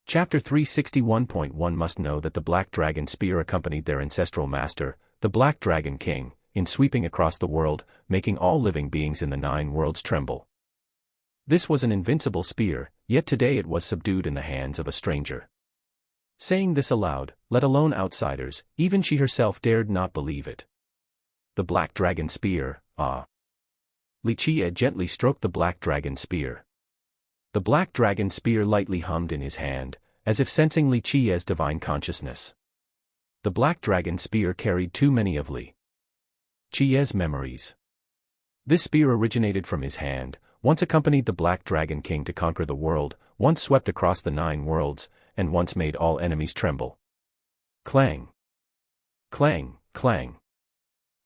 Chapter 361.1 Must know that the Black Dragon Spear accompanied their ancestral master, the Black Dragon King, in sweeping across the world, making all living beings in the 9 worlds tremble. This was an invincible spear, yet today it was subdued in the hands of a stranger. Saying this aloud, let alone outsiders, even she herself dared not believe it. The Black Dragon Spear, ah. Li Qiye gently stroked the Black Dragon Spear. The Black Dragon Spear lightly hummed in his hand, as if sensing Li Qiye's divine consciousness. The Black Dragon Spear carried too many of Li Qiye's memories. This spear originated from his hand, once accompanied the Black Dragon King to conquer the world, once swept across the 9 worlds, and once made all enemies tremble. Clang! Clang, clang!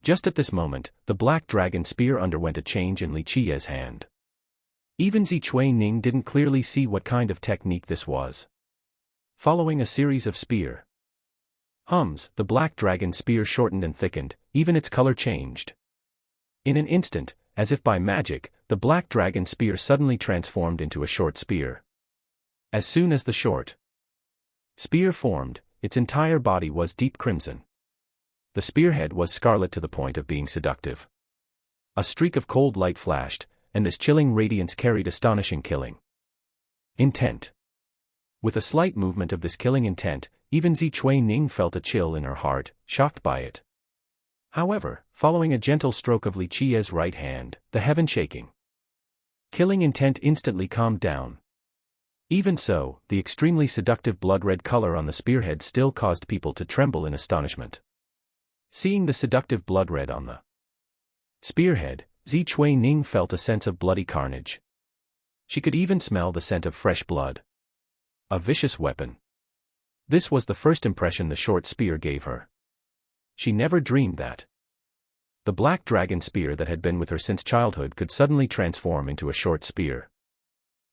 Just at this moment, the Black Dragon Spear underwent a change in Li Qiye's hand. Even Zichui Ning didn't clearly see what kind of technique this was. Following a series of spear hums, the Black Dragon Spear shortened and thickened, even its color changed. In an instant, as if by magic, the Black Dragon Spear suddenly transformed into a short spear. As soon as the short spear formed, its entire body was deep crimson. The spearhead was scarlet to the point of being seductive. A streak of cold light flashed, and this chilling radiance carried astonishing killing intent. With a slight movement of this killing intent, even Zichui Ning felt a chill in her heart, shocked by it. However, following a gentle stroke of Li Qiye's right hand, the heaven shaking killing intent instantly calmed down. Even so, the extremely seductive blood-red color on the spearhead still caused people to tremble in astonishment. Seeing the seductive blood red on the spearhead, Zichui Ning felt a sense of bloody carnage. She could even smell the scent of fresh blood. A vicious weapon. This was the first impression the short spear gave her. She never dreamed that the Black Dragon Spear that had been with her since childhood could suddenly transform into a short spear.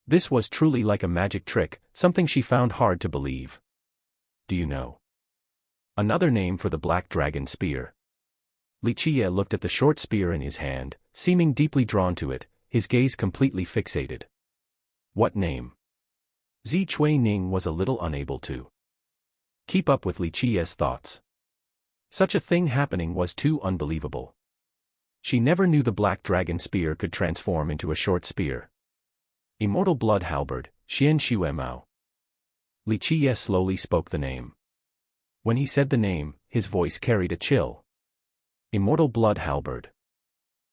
This was truly like a magic trick, something she found hard to believe. Do you know another name for the Black Dragon Spear? Li Qiye looked at the short spear in his hand, seeming deeply drawn to it, his gaze completely fixated. What name? Zichui Ning was a little unable to keep up with Li Qiye's thoughts. Such a thing happening was too unbelievable. She never knew the Black Dragon Spear could transform into a short spear. Immortal Blood Halberd, Xianxia Mao. Li Qiye slowly spoke the name. When he said the name, his voice carried a chill. Immortal Blood Halberd.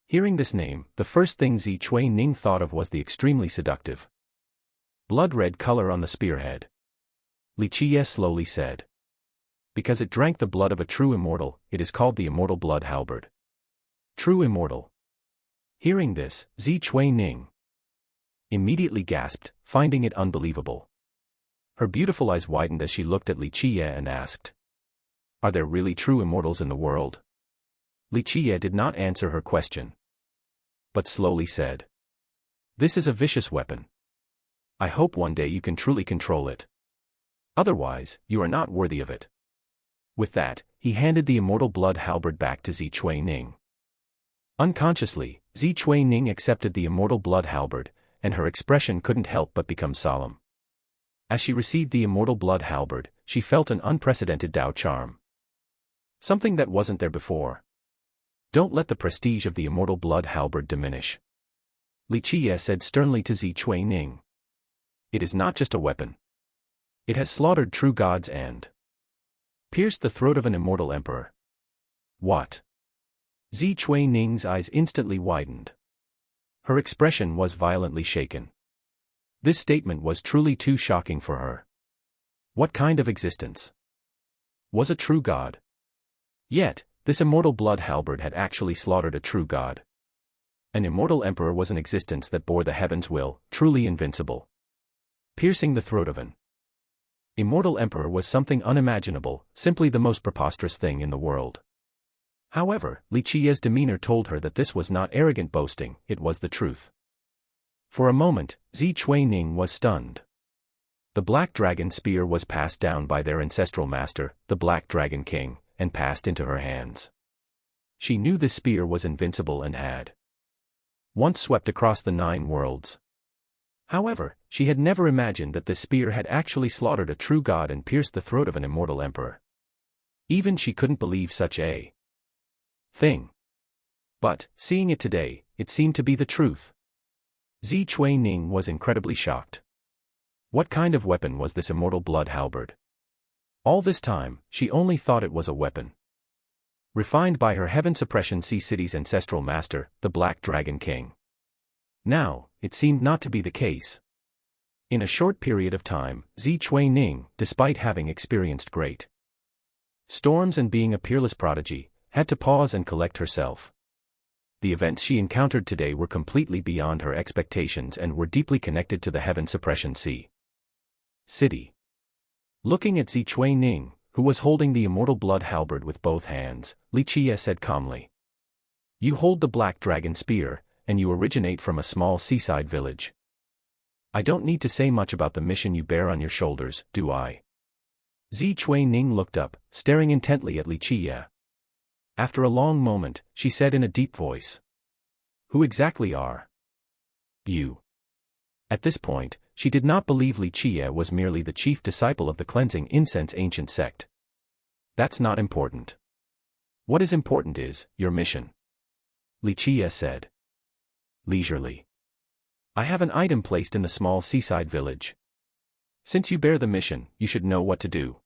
Hearing this name, the first thing Zichui Ning thought of was the extremely seductive blood-red color on the spearhead. Li Qiye slowly said. Because it drank the blood of a true immortal, it is called the Immortal Blood Halberd. True immortal. Hearing this, Zichui Ning immediately gasped, finding it unbelievable. Her beautiful eyes widened as she looked at Li Qiye and asked, "Are there really true immortals in the world?" Li Qiye did not answer her question, but slowly said, "This is a vicious weapon. I hope one day you can truly control it. Otherwise, you are not worthy of it." With that, he handed the Immortal Blood Halberd back to Zichui Ning. Unconsciously, Zichui Ning accepted the Immortal Blood Halberd, and her expression couldn't help but become solemn. As she received the Immortal Blood Halberd, she felt an unprecedented Dao charm. Something that wasn't there before. Don't let the prestige of the Immortal Blood Halberd diminish. Li Qiye said sternly to Zichui Ning. It is not just a weapon. It has slaughtered true gods and pierced the throat of an immortal emperor. What? Zichui Ning's eyes instantly widened. Her expression was violently shaken. This statement was truly too shocking for her. What kind of existence was a true god? Yet, this Immortal Blood Halberd had actually slaughtered a true god. An immortal emperor was an existence that bore the heaven's will, truly invincible. Piercing the throat of an immortal emperor was something unimaginable, simply the most preposterous thing in the world. However, Li Qiye's demeanor told her that this was not arrogant boasting, it was the truth. For a moment, Zichui Ning was stunned. The Black Dragon Spear was passed down by their ancestral master, the Black Dragon King, and passed into her hands. She knew this spear was invincible and had once swept across the 9 worlds. However, she had never imagined that this spear had actually slaughtered a true god and pierced the throat of an immortal emperor. Even she couldn't believe such a thing. But, seeing it today, it seemed to be the truth. Zi Ning was incredibly shocked. What kind of weapon was this immortal blood halberd? All this time, she only thought it was a weapon refined by her Heaven Suppression Sea City's ancestral master, the Black Dragon King. Now, it seemed not to be the case. In a short period of time, Zi Ning, despite having experienced great storms and being a peerless prodigy, had to pause and collect herself. The events she encountered today were completely beyond her expectations and were deeply connected to the Heaven Suppression Sea City. Looking at Zi Ning, who was holding the immortal blood halberd with both hands, Li Qiye said calmly, "You hold the Black Dragon Spear, and you originate from a small seaside village. I don't need to say much about the mission you bear on your shoulders, do I?" Zi Ning looked up, staring intently at Li Qiye. After a long moment, she said in a deep voice, "Who exactly are you?" At this point, she did not believe Li Qiye was merely the chief disciple of the cleansing incense ancient sect. That's not important. What is important is your mission, Li Qiye said leisurely. "I have an item placed in the small seaside village. Since you bear the mission, you should know what to do.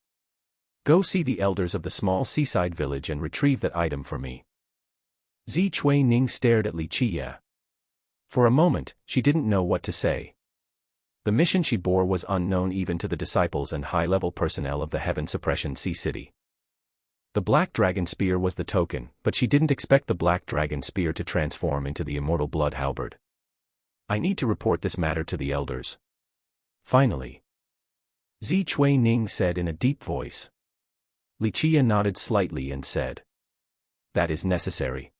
Go see the elders of the small seaside village and retrieve that item for me." Zi Ning stared at Li Qiye. For a moment, she didn't know what to say. The mission she bore was unknown even to the disciples and high-level personnel of the Heaven Suppression Sea City. The Black Dragon Spear was the token, but she didn't expect the Black Dragon Spear to transform into the immortal blood halberd. "I need to report this matter to the elders." Finally, Zi Ning said in a deep voice. Li Qiye nodded slightly and said, "That is necessary.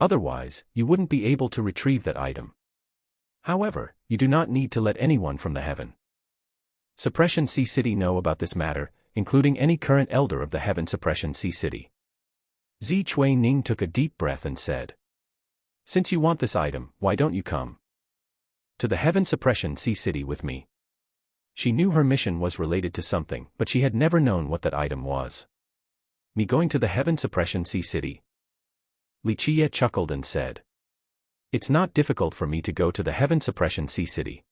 Otherwise, you wouldn't be able to retrieve that item. However, you do not need to let anyone from the Heaven Suppression Sea City know about this matter, including any current elder of the Heaven Suppression Sea City." Zi Ning took a deep breath and said, "Since you want this item, why don't you come to the Heaven Suppression Sea City with me?" She knew her mission was related to something, but she had never known what that item was. "Me going to the Heaven Suppression Sea City?" Li Qiye chuckled and said, "It's not difficult for me to go to the Heaven Suppression Sea City.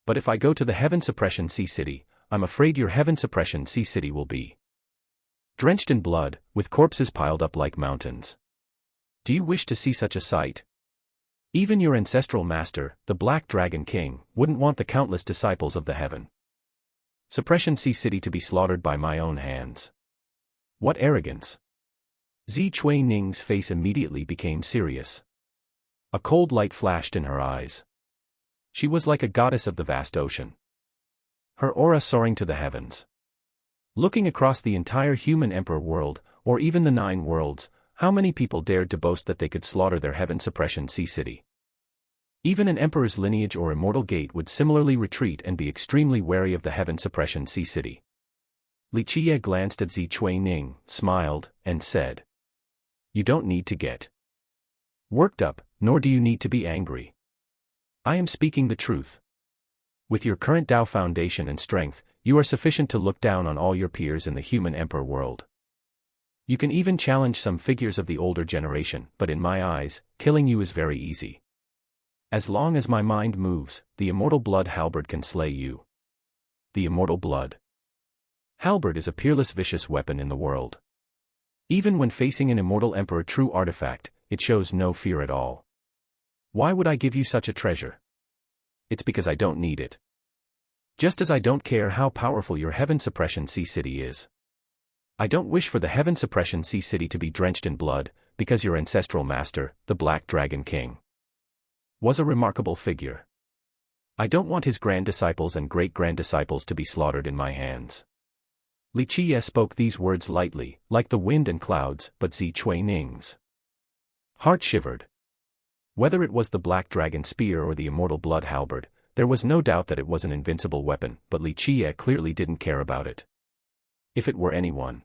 But if I go to the Heaven Suppression Sea City, I'm afraid your Heaven Suppression Sea City will be drenched in blood, with corpses piled up like mountains. Do you wish to see such a sight? Even your ancestral master, the Black Dragon King, wouldn't want the countless disciples of the Heaven Suppression Sea City to be slaughtered by my own hands. What arrogance!" Zi Ning's face immediately became serious. A cold light flashed in her eyes. She was like a goddess of the vast ocean, her aura soaring to the heavens. Looking across the entire human emperor world, or even the 9 worlds, how many people dared to boast that they could slaughter their Heaven Suppression Sea City? Even an emperor's lineage or immortal gate would similarly retreat and be extremely wary of the Heaven Suppression Sea City. Li Qiye glanced at Zi Ning, smiled, and said, "You don't need to get worked up, nor do you need to be angry. I am speaking the truth. With your current Tao foundation and strength, you are sufficient to look down on all your peers in the human emperor world. You can even challenge some figures of the older generation, but in my eyes, killing you is very easy. As long as my mind moves, the immortal blood halberd can slay you." The immortal blood halberd is a peerless vicious weapon in the world. Even when facing an immortal emperor true artifact, it shows no fear at all. "Why would I give you such a treasure? It's because I don't need it. Just as I don't care how powerful your Heaven Suppression Sea City is. I don't wish for the Heaven Suppression Sea City to be drenched in blood, because your ancestral master, the Black Dragon King, was a remarkable figure. I don't want his grand disciples and great-grand disciples to be slaughtered in my hands." Li Qiye spoke these words lightly, like the wind and clouds, but Zi Ning's heart shivered. Whether it was the Black Dragon Spear or the immortal blood halberd, there was no doubt that it was an invincible weapon, but Li Qiye clearly didn't care about it. If it were anyone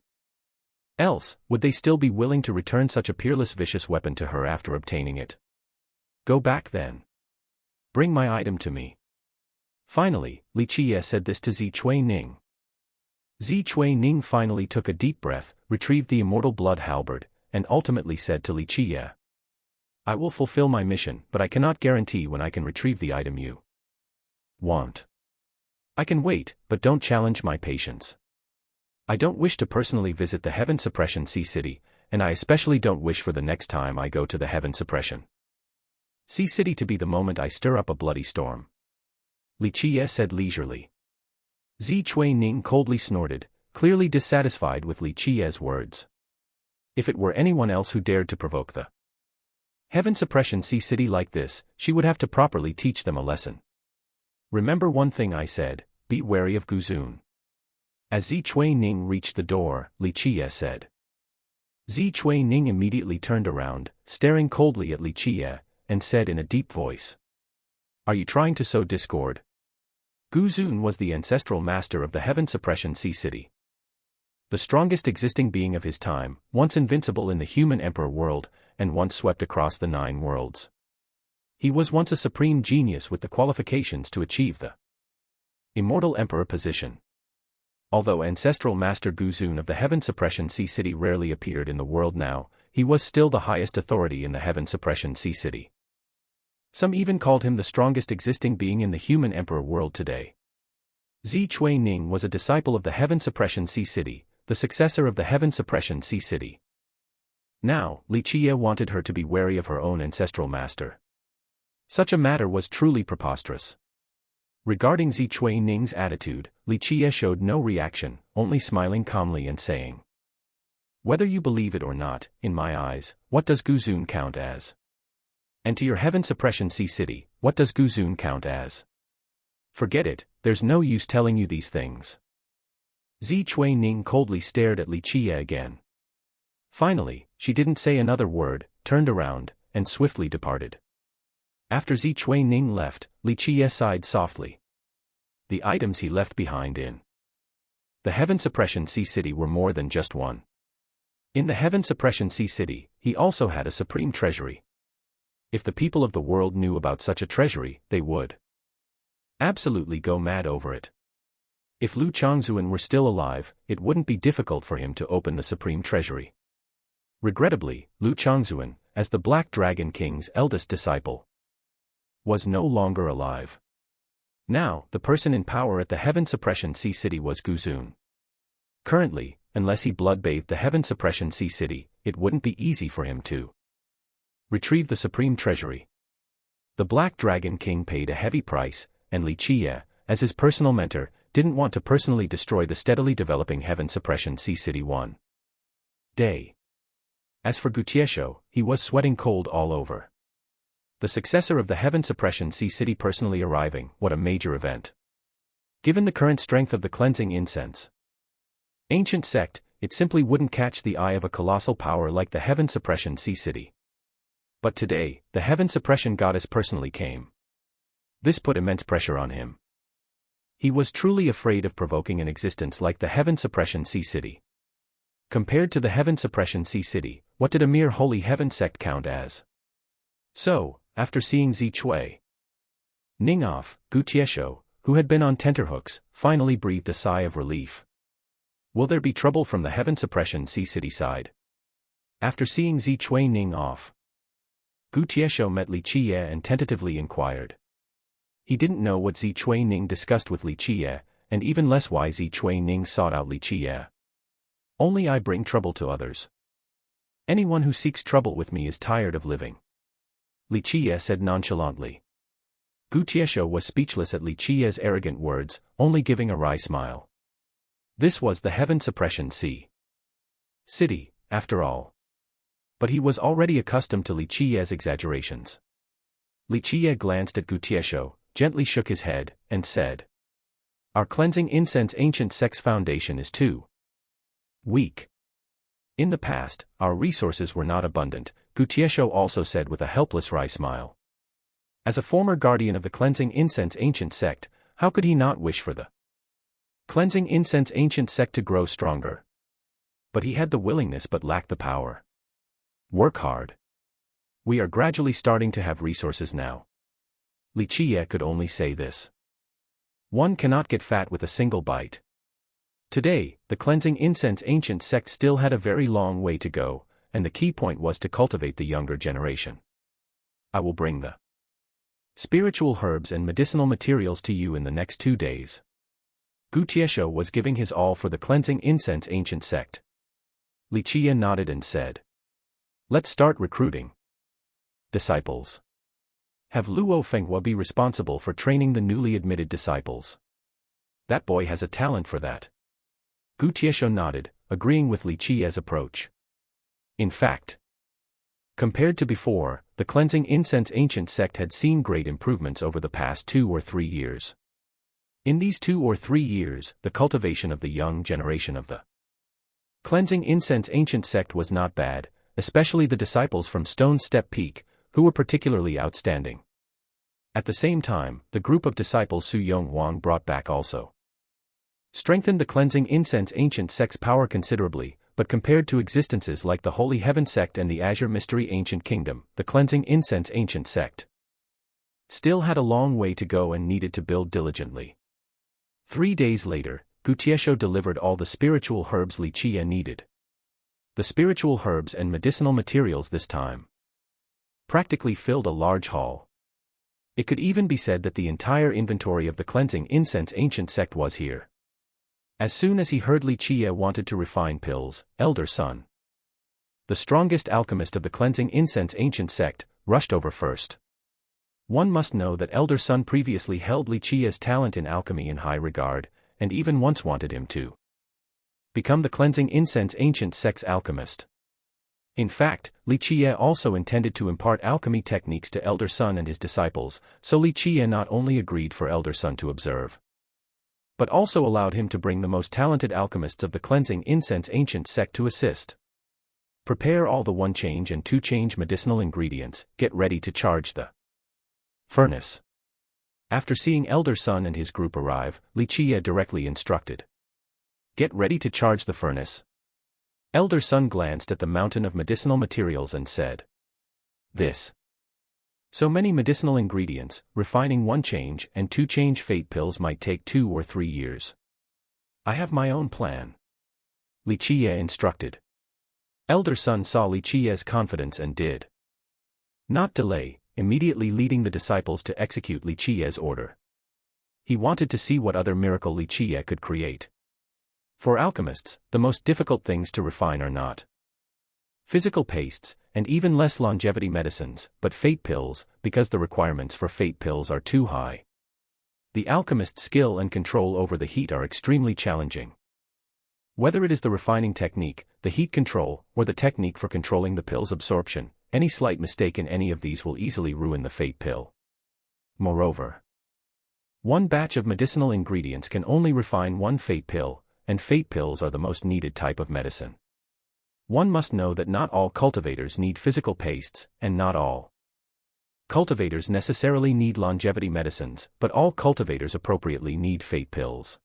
else, would they still be willing to return such a peerless vicious weapon to her after obtaining it? "Go back then. Bring my item to me." Finally, Li Qiye said this to Zichui Ning. Zichui Ning finally took a deep breath, retrieved the immortal blood halberd, and ultimately said to Li Qiye, I will fulfill my mission, but I cannot guarantee when I can retrieve the item you want. I can wait, but don't challenge my patience. I don't wish to personally visit the Heaven Suppression Sea City, and I especially don't wish for the next time I go to the Heaven Suppression Sea City to be the moment I stir up a bloody storm. Li Qiye said leisurely. Zichui Ning coldly snorted, clearly dissatisfied with Li Qiye's words. If it were anyone else who dared to provoke the Heaven Suppression Sea City like this, she would have to properly teach them a lesson. Remember one thing I said, be wary of Guzun. As Zichui Ning reached the door, Li Qiye said. Zichui Ning immediately turned around, staring coldly at Li Qiye, and said in a deep voice. Are you trying to sow discord? Guzun was the ancestral master of the Heaven Suppression Sea City. The strongest existing being of his time, once invincible in the human emperor world, and once swept across the 9 worlds. He was once a supreme genius with the qualifications to achieve the immortal emperor position. Although ancestral master Guzun of the Heaven Suppression Sea City rarely appeared in the world now, he was still the highest authority in the Heaven Suppression Sea City. Some even called him the strongest existing being in the human emperor world today. Zichui Ning was a disciple of the Heaven Suppression Sea City, the successor of the Heaven Suppression Sea City. Now, Li Qiye wanted her to be wary of her own ancestral master. Such a matter was truly preposterous. Regarding Zichui Ning's attitude, Li Qiye showed no reaction, only smiling calmly and saying, whether you believe it or not, in my eyes, what does Guzun count as? And to your Heaven Suppression Sea City, what does Guzun count as? Forget it, there's no use telling you these things. Zichui Ning coldly stared at Li Qiye again. Finally, she didn't say another word, turned around, and swiftly departed. After Zichui Ning left, Li Qiye sighed softly. The items he left behind in the Heaven Suppression Sea City were more than just one. In the Heaven Suppression Sea City, he also had a supreme treasury. If the people of the world knew about such a treasury, they would absolutely go mad over it. If Lu Changzuan were still alive, it wouldn't be difficult for him to open the supreme treasury. Regrettably, Lu Changzuan, as the Black Dragon King's eldest disciple, was no longer alive. Now, the person in power at the Heaven Suppression Sea City was Guzun. Currently, unless he blood-bathed the Heaven Suppression Sea City, it wouldn't be easy for him to retrieve the supreme treasury. The Black Dragon King paid a heavy price, and Li Qiye, as his personal mentor, didn't want to personally destroy the steadily developing Heaven Suppression Sea City one day. As for Gutiesho, he was sweating cold all over. The successor of the Heaven Suppression Sea City personally arriving, what a major event. Given the current strength of the cleansing incense ancient sect, it simply wouldn't catch the eye of a colossal power like the Heaven Suppression Sea City. But today, the Heaven Suppression Goddess personally came. This put immense pressure on him. He was truly afraid of provoking an existence like the Heaven Suppression Sea City. Compared to the Heaven Suppression Sea City, what did a mere holy heaven sect count as? So, after seeing Zichui Ning off, Gutiesho, who had been on tenterhooks, finally breathed a sigh of relief. Will there be trouble from the Heaven Suppression Sea City side? After seeing Zichui Ning off, Gutiesho met Li Qiye and tentatively inquired. He didn't know what Zichui Ning discussed with Li Qiye, and even less why Zichui Ning sought out Li Qiye. Only I bring trouble to others. Anyone who seeks trouble with me is tired of living. Li Qiye said nonchalantly. Gutiesho was speechless at Li Qiye's arrogant words, only giving a wry smile. This was the Heaven Suppression Sea City, after all. But he was already accustomed to Li Qiye's exaggerations. Li Qiye glanced at Gutiesho, gently shook his head, and said, our cleansing incense ancient sect's foundation is too weak. In the past, our resources were not abundant, Gutiesho also said with a helpless wry smile. As a former guardian of the cleansing incense ancient sect, how could he not wish for the cleansing incense ancient sect to grow stronger? But he had the willingness but lacked the power. Work hard. We are gradually starting to have resources now. Li Qiye could only say this. One cannot get fat with a single bite. Today, the cleansing incense ancient sect still had a very long way to go, and the key point was to cultivate the younger generation. I will bring the spiritual herbs and medicinal materials to you in the next 2 days. Gu Qiye was giving his all for the cleansing incense ancient sect. Li Qiye nodded and said, "Let's start recruiting disciples. Have Luo Fenghua be responsible for training the newly admitted disciples. That boy has a talent for that." Gu Qiye nodded, agreeing with Li Qiye's approach. In fact, compared to before, the cleansing incense ancient sect had seen great improvements over the past 2 or 3 years. In these 2 or 3 years, the cultivation of the young generation of the cleansing incense ancient sect was not bad, especially the disciples from Stone Step Peak, who were particularly outstanding. At the same time, the group of disciples Su Yong Wang brought back also strengthened the cleansing incense ancient sect's power considerably, but compared to existences like the Holy Heaven sect and the Azure Mystery Ancient Kingdom, the cleansing incense ancient sect still had a long way to go and needed to build diligently. 3 days later, Gu Qiye delivered all the spiritual herbs Li Qiye needed. The spiritual herbs and medicinal materials this time practically filled a large hall. It could even be said that the entire inventory of the cleansing incense ancient sect was here. As soon as he heard Li Qiye wanted to refine pills, Elder Sun, the strongest alchemist of the cleansing incense ancient sect, rushed over first. One must know that Elder Sun previously held Li Qiye's talent in alchemy in high regard, and even once wanted him to become the cleansing incense ancient sect's alchemist. In fact, Li Qiye also intended to impart alchemy techniques to Elder Sun and his disciples, so Li Qiye not only agreed for Elder Sun to observe, but also allowed him to bring the most talented alchemists of the cleansing incense ancient sect to assist. Prepare all the 1-change and 2-change medicinal ingredients, get ready to charge the furnace. After seeing Elder Sun and his group arrive, Li Qiye directly instructed, "Get ready to charge the furnace." Elder Sun glanced at the mountain of medicinal materials and said, "This. So many medicinal ingredients, refining 1-change and 2-change fate pills might take 2 or 3 years. I have my own plan," Li Qiye instructed. Elder Sun saw Li Qiye's confidence and did not delay, immediately leading the disciples to execute Li Qiye's order. He wanted to see what other miracle Li Qiye could create. For alchemists, the most difficult things to refine are not physical pastes, and even less longevity medicines, but fate pills, because the requirements for fate pills are too high. The alchemist's skill and control over the heat are extremely challenging. Whether it is the refining technique, the heat control, or the technique for controlling the pill's absorption, any slight mistake in any of these will easily ruin the fate pill. Moreover, one batch of medicinal ingredients can only refine one fate pill, and fate pills are the most needed type of medicine. One must know that not all cultivators need physical pastes, and not all cultivators necessarily need longevity medicines, but all cultivators appropriately need fate pills.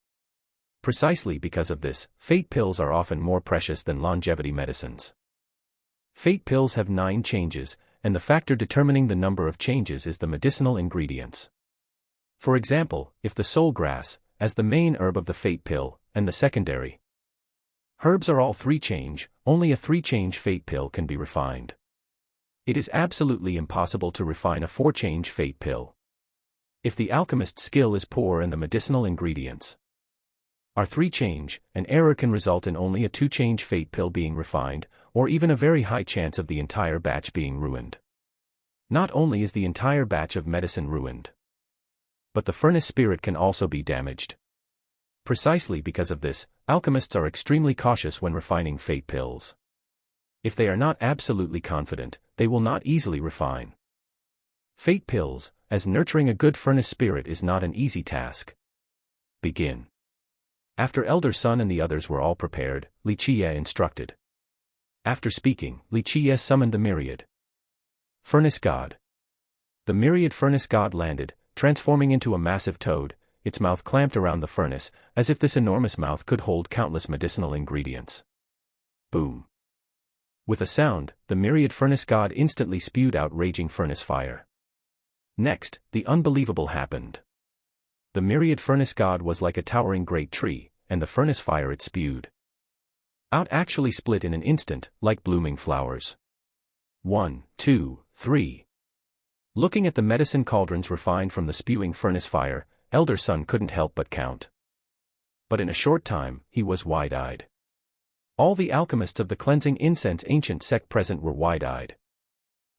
Precisely because of this, fate pills are often more precious than longevity medicines. Fate pills have 9 changes, and the factor determining the number of changes is the medicinal ingredients. For example, if the soul grass, as the main herb of the fate pill, and the secondary herbs are all 3-change, only a 3-change fate pill can be refined. It is absolutely impossible to refine a 4-change fate pill. If the alchemist's skill is poor and the medicinal ingredients are 3-change, an error can result in only a 2-change fate pill being refined, or even a very high chance of the entire batch being ruined. Not only is the entire batch of medicine ruined, but the furnace spirit can also be damaged. Precisely because of this, alchemists are extremely cautious when refining fate pills. If they are not absolutely confident, they will not easily refine fate pills, as nurturing a good furnace spirit is not an easy task. Begin. After Elder Sun and the others were all prepared, Li Qiye instructed. After speaking, Li Qiye summoned the myriad furnace god. The myriad furnace god landed, transforming into a massive toad, its mouth clamped around the furnace, as if this enormous mouth could hold countless medicinal ingredients. Boom. With a sound, the myriad furnace god instantly spewed out raging furnace fire. Next, the unbelievable happened. The myriad furnace god was like a towering great tree, and the furnace fire it spewed out actually split in an instant, like blooming flowers. 1, 2, 3. Looking at the medicine cauldrons refined from the spewing furnace fire, Elder Sun couldn't help but count. But in a short time, he was wide-eyed. All the alchemists of the cleansing incense ancient sect present were wide-eyed.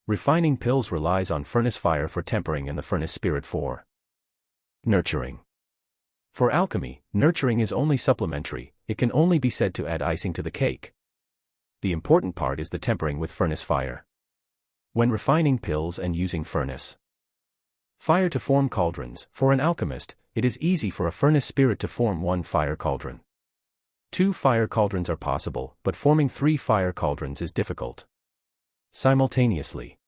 Refining pills relies on furnace fire for tempering and the furnace spirit for nurturing. For alchemy, nurturing is only supplementary, it can only be said to add icing to the cake. The important part is the tempering with furnace fire. When refining pills and using furnace fire to form cauldrons, for an alchemist, it is easy for a furnace spirit to form one fire cauldron. 2 fire cauldrons are possible, but forming 3 fire cauldrons is difficult. Simultaneously.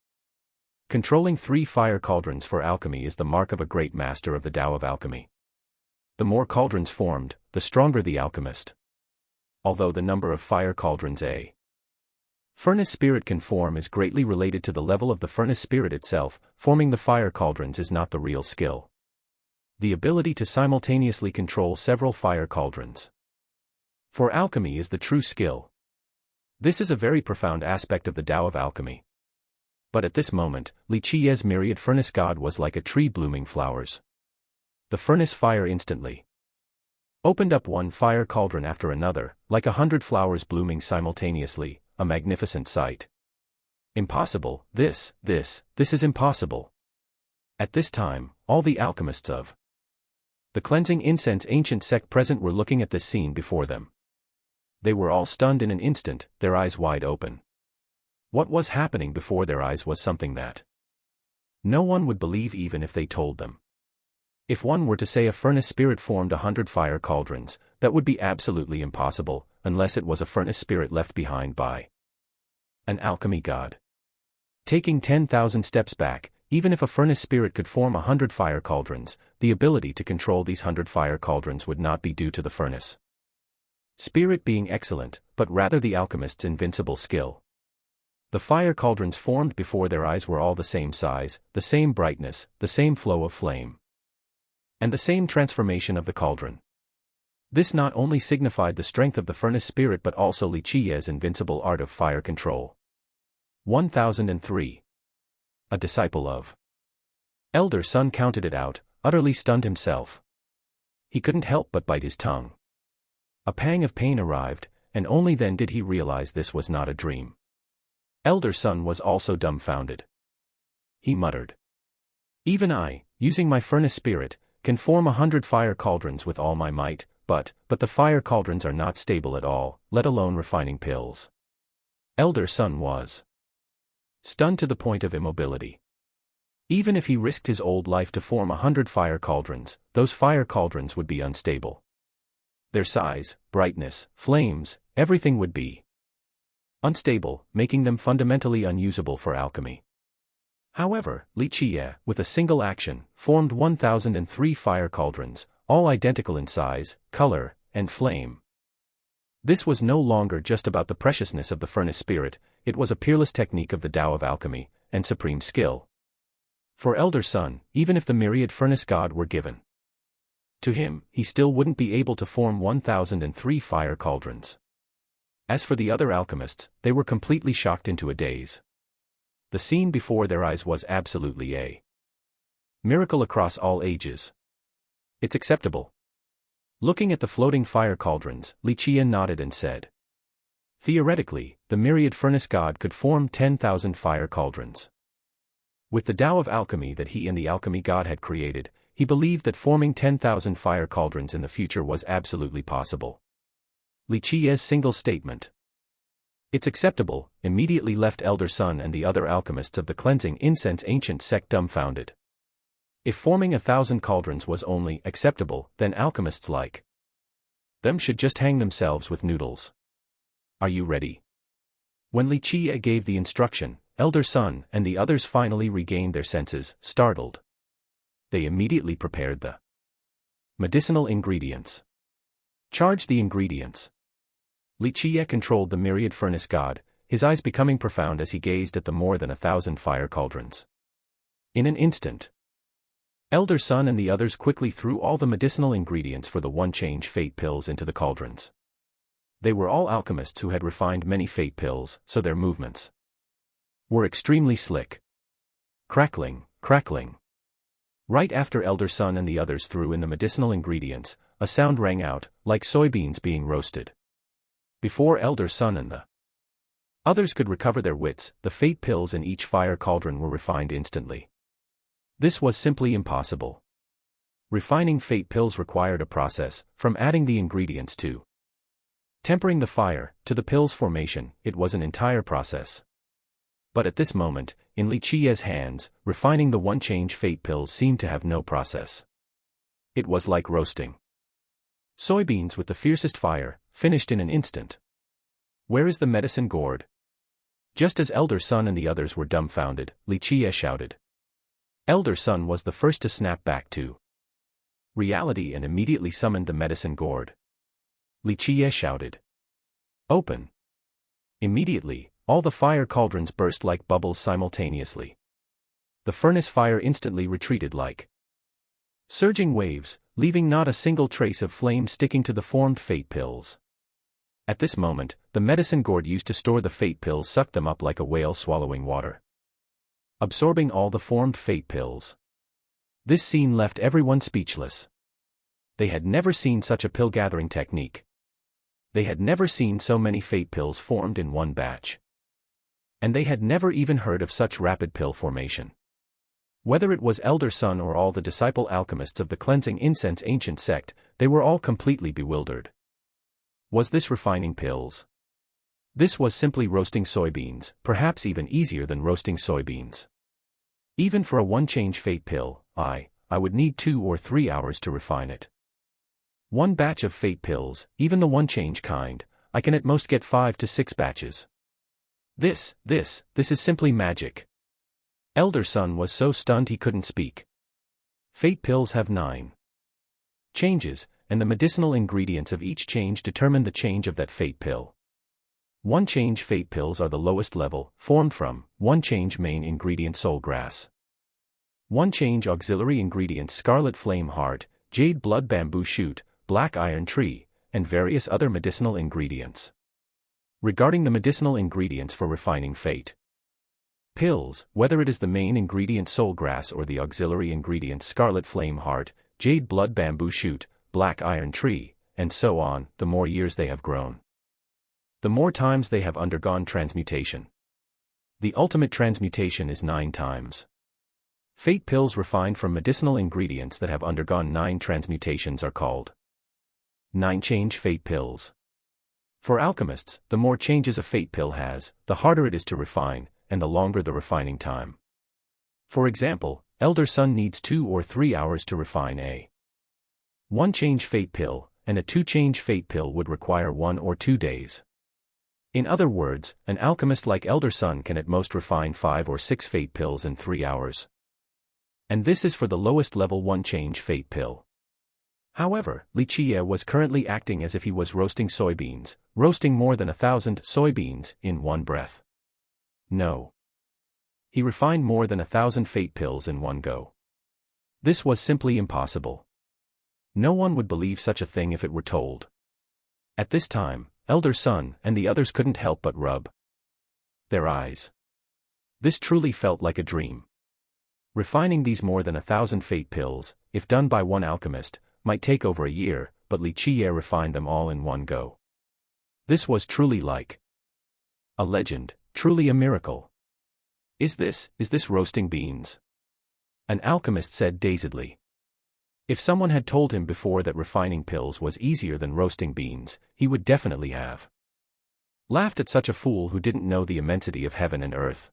Controlling 3 fire cauldrons for alchemy is the mark of a great master of the Tao of alchemy. The more cauldrons formed, the stronger the alchemist. Although the number of fire cauldrons a furnace spirit can form is greatly related to the level of the furnace spirit itself, forming the fire cauldrons is not the real skill. The ability to simultaneously control several fire cauldrons for alchemy is the true skill. This is a very profound aspect of the Tao of alchemy. But at this moment, Li Qiye's myriad furnace god was like a tree blooming flowers. The furnace fire instantly opened up one fire cauldron after another, like 100 flowers blooming simultaneously, a magnificent sight. Impossible, this is impossible. At this time, all the alchemists of the cleansing incense ancient sect present were looking at this scene before them. They were all stunned in an instant, their eyes wide open. What was happening before their eyes was something that no one would believe even if they told them. If one were to say a furnace spirit formed 100 fire cauldrons, that would be absolutely impossible, unless it was a furnace spirit left behind by an alchemy god. Taking 10,000 steps back, even if a furnace spirit could form 100 fire cauldrons, the ability to control these 100 fire cauldrons would not be due to the furnace spirit being excellent, but rather the alchemist's invincible skill. The fire cauldrons formed before their eyes were all the same size, the same brightness, the same flow of flame, and the same transformation of the cauldron. This not only signified the strength of the furnace spirit but also Li Qiye's invincible art of fire control. 1003. A disciple of Elder Sun counted it out, utterly stunned himself. He couldn't help but bite his tongue. A pang of pain arrived, and only then did he realize this was not a dream. Elder Sun was also dumbfounded. He muttered, "Even I, using my furnace spirit, can form 100 fire cauldrons with all my might, but the fire cauldrons are not stable at all, let alone refining pills." Elder Sun was stunned to the point of immobility. Even if he risked his old life to form 100 fire cauldrons, those fire cauldrons would be unstable. Their size, brightness, flames, everything would be unstable, making them fundamentally unusable for alchemy. However, Li Qiye, with a single action, formed 1003 fire cauldrons, all identical in size, color, and flame. This was no longer just about the preciousness of the furnace spirit, it was a peerless technique of the Tao of alchemy, and supreme skill. For Elder Sun, even if the myriad furnace god were given to him, he still wouldn't be able to form 1003 fire cauldrons. As for the other alchemists, they were completely shocked into a daze. The scene before their eyes was absolutely a miracle across all ages. It's acceptable. Looking at the floating fire cauldrons, Li Qiye nodded and said, "Theoretically, the myriad furnace god could form 10,000 fire cauldrons." With the Tao of alchemy that he and the alchemy god had created, he believed that forming 10,000 fire cauldrons in the future was absolutely possible. Li Qiye's single statement, "It's acceptable," immediately left Elder Sun and the other alchemists of the cleansing incense ancient sect dumbfounded. If forming 1,000 cauldrons was only acceptable, then alchemists like them should just hang themselves with noodles. Are you ready? When Li Qiye gave the instruction, Elder Sun and the others finally regained their senses, startled. They immediately prepared the medicinal ingredients. Charged the ingredients. Li Qiye controlled the myriad furnace god, his eyes becoming profound as he gazed at the more than 1,000 fire cauldrons. In an instant, Elder Sun and the others quickly threw all the medicinal ingredients for the one-change fate pills into the cauldrons. They were all alchemists who had refined many fate pills, so their movements were extremely slick. Crackling, crackling. Right after Elder Sun and the others threw in the medicinal ingredients, a sound rang out, like soybeans being roasted. Before Elder Sun and the others could recover their wits, the fate pills in each fire cauldron were refined instantly. This was simply impossible. Refining fate pills required a process, from adding the ingredients to tempering the fire, to the pills formation. It was an entire process. But at this moment, in Li Qiye's hands, refining the one-change fate pills seemed to have no process. It was like roasting soybeans with the fiercest fire, finished in an instant. Where is the medicine gourd? Just as Elder Sun and the others were dumbfounded, Li Qiye shouted. Elder Sun was the first to snap back to reality and immediately summoned the medicine gourd. Li Qiye shouted. Open! Immediately, all the fire cauldrons burst like bubbles simultaneously. The furnace fire instantly retreated like surging waves, leaving not a single trace of flame sticking to the formed fate pills. At this moment, the medicine gourd used to store the fate pills sucked them up like a whale swallowing water, absorbing all the formed fate pills. This scene left everyone speechless. They had never seen such a pill-gathering technique. They had never seen so many fate pills formed in one batch. And they had never even heard of such rapid pill formation. Whether it was Elder Sun or all the disciple alchemists of the Cleansing Incense ancient sect, they were all completely bewildered. Was this refining pills? This was simply roasting soybeans, perhaps even easier than roasting soybeans. Even for a one-change fate pill, I would need 2 or 3 hours to refine it. One batch of fate pills, even the one-change kind, I can at most get 5 to 6 batches. This is simply magic. Elder Sun was so stunned he couldn't speak. Fate pills have 9 changes, and the medicinal ingredients of each change determine the change of that fate pill. One-change fate pills are the lowest level, formed from one-change main ingredient soul grass, one-change auxiliary ingredients scarlet flame heart, jade blood bamboo shoot, black iron tree, and various other medicinal ingredients. Regarding the medicinal ingredients for refining fate pills, whether it is the main ingredient soul grass or the auxiliary ingredients scarlet flame heart, jade blood bamboo shoot, black iron tree, and so on, the more years they have grown, the more times they have undergone transmutation. The ultimate transmutation is 9 times. Fate pills refined from medicinal ingredients that have undergone 9 transmutations are called 9-change fate pills. For alchemists, the more changes a fate pill has, the harder it is to refine, and the longer the refining time. For example, Elder Sun needs 2 or 3 hours to refine a 1-change fate pill, and a 2-change fate pill would require 1 or 2 days. In other words, an alchemist like Elder Sun can at most refine 5 or 6 fate pills in 3 hours. And this is for the lowest level 1-change fate pill. However, Li Qiye was currently acting as if he was roasting soybeans, roasting more than 1,000 soybeans in one breath. No. He refined more than 1,000 fate pills in one go. This was simply impossible. No one would believe such a thing if it were told. At this time, Elder Sun and the others couldn't help but rub their eyes. This truly felt like a dream. Refining these more than 1,000 fate pills, if done by one alchemist, might take over a year, but Li Qiye refined them all in one go. This was truly like a legend, truly a miracle. Is this roasting beans? An alchemist said dazedly. If someone had told him before that refining pills was easier than roasting beans, he would definitely have laughed at such a fool who didn't know the immensity of heaven and earth.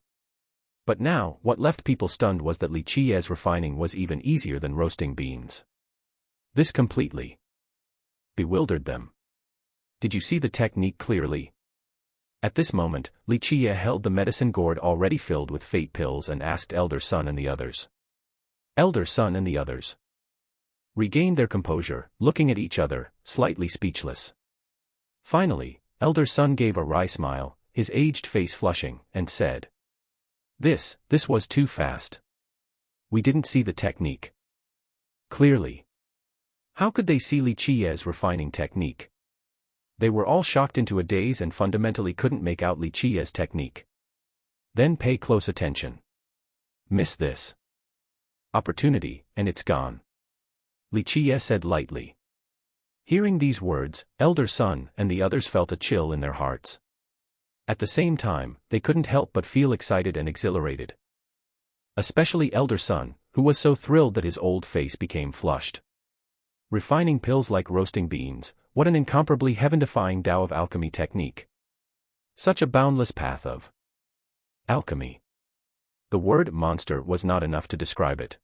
But now, what left people stunned was that Li Qiye's refining was even easier than roasting beans. This completely bewildered them. Did you see the technique clearly? At this moment, Li Qiye held the medicine gourd already filled with fate pills and asked Elder Sun and the others. Elder Sun and the others regained their composure, looking at each other, slightly speechless. Finally, Elder Sun gave a wry smile, his aged face flushing, and said, This was too fast. We didn't see the technique. clearly. How could they see Li Qiye's refining technique? They were all shocked into a daze and fundamentally couldn't make out Li Qiye's technique. Then pay close attention. Miss this opportunity, and it's gone, Li Qiye said lightly. Hearing these words, Elder Sun and the others felt a chill in their hearts. At the same time, they couldn't help but feel excited and exhilarated. Especially Elder Sun, who was so thrilled that his old face became flushed. Refining pills like roasting beans, what an incomparably heaven-defying Tao of alchemy technique. Such a boundless path of alchemy. The word monster was not enough to describe it.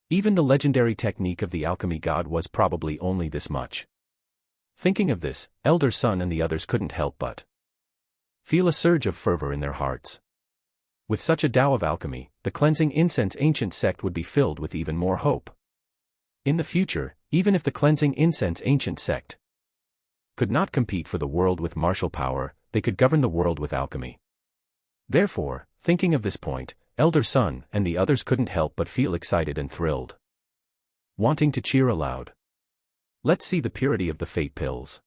Even the legendary technique of the alchemy god was probably only this much. Thinking of this, Elder Sun and the others couldn't help but feel a surge of fervor in their hearts. With such a Tao of alchemy, the cleansing incense ancient sect would be filled with even more hope. In the future, even if the cleansing incense ancient sect could not compete for the world with martial power, they could govern the world with alchemy. Therefore, thinking of this point, Elder Sun and the others couldn't help but feel excited and thrilled. Wanting to cheer aloud. Let's see the purity of the fate pills.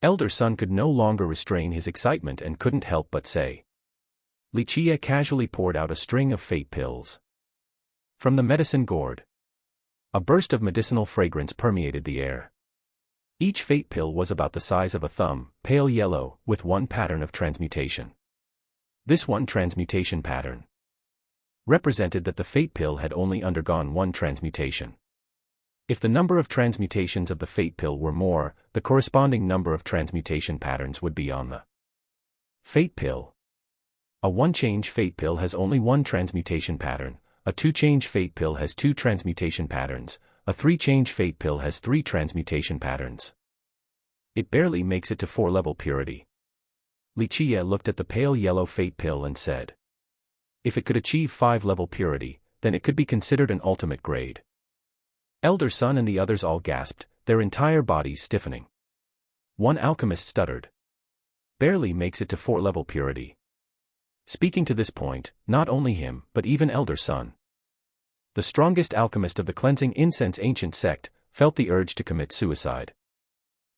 Elder Sun could no longer restrain his excitement and couldn't help but say. Li Qiye casually poured out a string of fate pills from the medicine gourd. A burst of medicinal fragrance permeated the air. Each fate pill was about the size of a thumb, pale yellow, with one pattern of transmutation. This one transmutation pattern represented that the fate pill had only undergone one transmutation. If the number of transmutations of the fate pill were more, the corresponding number of transmutation patterns would be on the fate pill. A one-change fate pill has only one transmutation pattern, a two-change fate pill has two transmutation patterns, a three-change fate pill has three transmutation patterns. It barely makes it to 4-level purity. Li Qiye looked at the pale yellow fate pill and said, if it could achieve 5-level purity, then it could be considered an ultimate grade. Elder Sun and the others all gasped, their entire bodies stiffening. One alchemist stuttered. Barely makes it to 4-level purity. Speaking to this point, not only him, but even Elder Sun, the strongest alchemist of the cleansing incense ancient sect, felt the urge to commit suicide.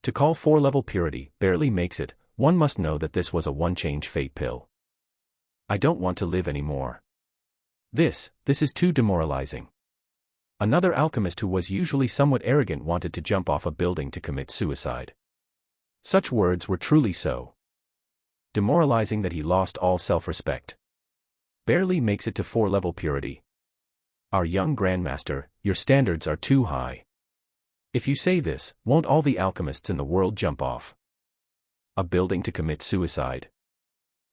To call 4-level purity barely makes it, one must know that this was a one-change fate pill. I don't want to live anymore. This is too demoralizing. Another alchemist who was usually somewhat arrogant wanted to jump off a building to commit suicide. Such words were truly so demoralizing that he lost all self-respect. Barely makes it to 4-level purity. Our young grandmaster, your standards are too high. If you say this, won't all the alchemists in the world jump off a building to commit suicide?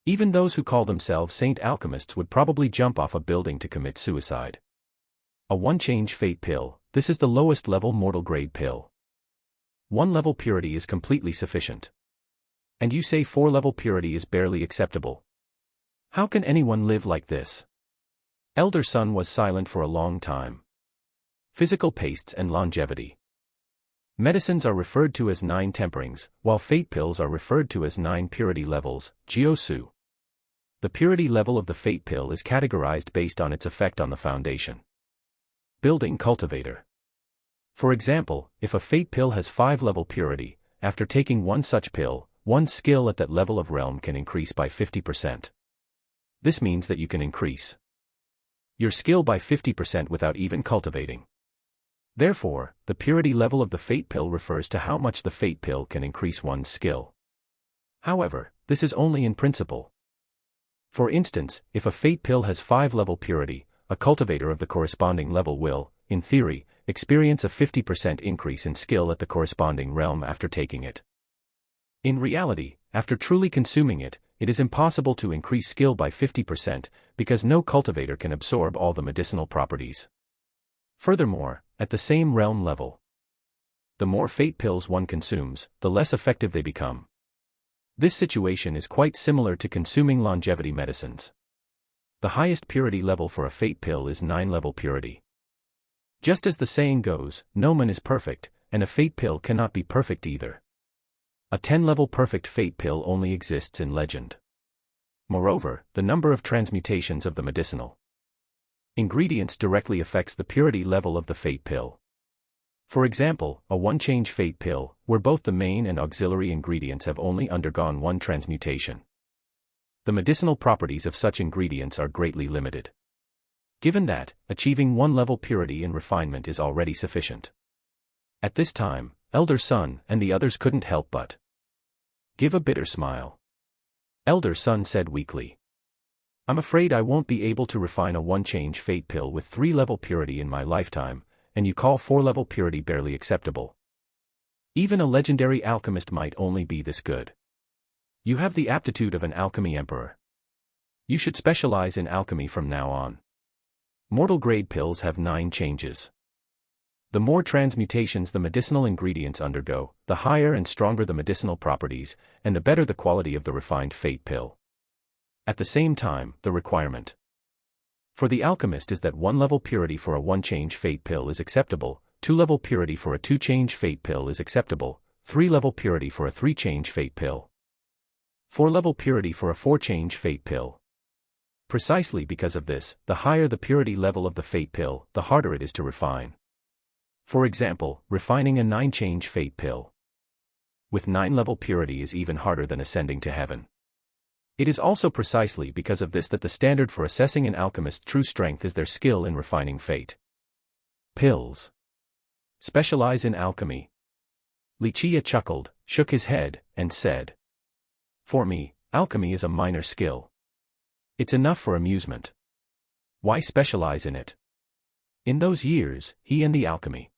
Even those who call themselves saint alchemists would probably jump off a building to commit suicide. A one-change fate pill, this is the lowest level mortal grade pill. 1-level purity is completely sufficient. And you say 4-level purity is barely acceptable. How can anyone live like this? Elder Sun was silent for a long time. Physical pastes and longevity. Medicines are referred to as 9 temperings, while fate pills are referred to as 9 purity levels, Jiusu. The purity level of the fate pill is categorized based on its effect on the foundation. Building cultivator. For example, if a fate pill has 5-level purity, after taking one such pill, one's skill at that level of realm can increase by 50%. This means that you can increase your skill by 50% without even cultivating. Therefore, the purity level of the fate pill refers to how much the fate pill can increase one's skill. However, this is only in principle. For instance, if a fate pill has 5-level purity, a cultivator of the corresponding level will, in theory, experience a 50% increase in skill at the corresponding realm after taking it. In reality, after truly consuming it, it is impossible to increase skill by 50% because no cultivator can absorb all the medicinal properties. Furthermore, at the same realm level, the more fate pills one consumes, the less effective they become. This situation is quite similar to consuming longevity medicines. The highest purity level for a fate pill is 9-level purity. Just as the saying goes, no man is perfect, and a fate pill cannot be perfect either. A 10-level perfect fate pill only exists in legend. Moreover, the number of transmutations of the medicinal ingredients directly affects the purity level of the fate pill. For example, a one-change fate pill, where both the main and auxiliary ingredients have only undergone one transmutation. The medicinal properties of such ingredients are greatly limited. Given that, achieving one-level purity and refinement is already sufficient. At this time, Elder Son and the others couldn't help but give a bitter smile. Elder Son said weakly, "I'm afraid I won't be able to refine a one-change fate pill with 3-level purity in my lifetime, and you call 4-level purity barely acceptable. Even a legendary alchemist might only be this good. You have the aptitude of an alchemy emperor. You should specialize in alchemy from now on. Mortal-grade pills have 9 changes. The more transmutations the medicinal ingredients undergo, the higher and stronger the medicinal properties, and the better the quality of the refined fate pill. At the same time, the requirement for the alchemist is that 1-level purity for a 1-change fate pill is acceptable, 2-level purity for a 2-change fate pill is acceptable, 3-level purity for a 3-change fate pill, 4-level purity for a 4-change fate pill. Precisely because of this, the higher the purity level of the fate pill, the harder it is to refine. For example, refining a 9-change fate pill with 9-level purity is even harder than ascending to heaven. It is also precisely because of this that the standard for assessing an alchemist's true strength is their skill in refining fate pills. Specialize in alchemy. Li Qiye chuckled, shook his head, and said, "For me, alchemy is a minor skill. It's enough for amusement. Why specialize in it?" In those years, he and the alchemy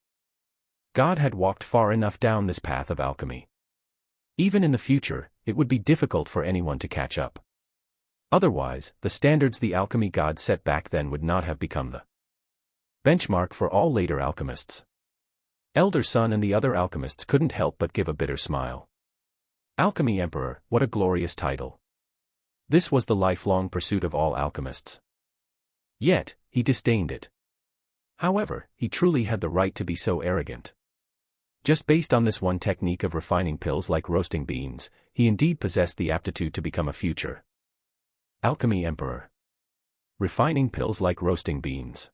god had walked far enough down this path of alchemy. Even in the future, it would be difficult for anyone to catch up. Otherwise, the standards the alchemy god set back then would not have become the benchmark for all later alchemists. Elder Son and the other alchemists couldn't help but give a bitter smile. Alchemy Emperor, what a glorious title. This was the lifelong pursuit of all alchemists. Yet, he disdained it. However, he truly had the right to be so arrogant. Just based on this one technique of refining pills like roasting beans, he indeed possessed the aptitude to become a future alchemy emperor. Refining pills like roasting beans.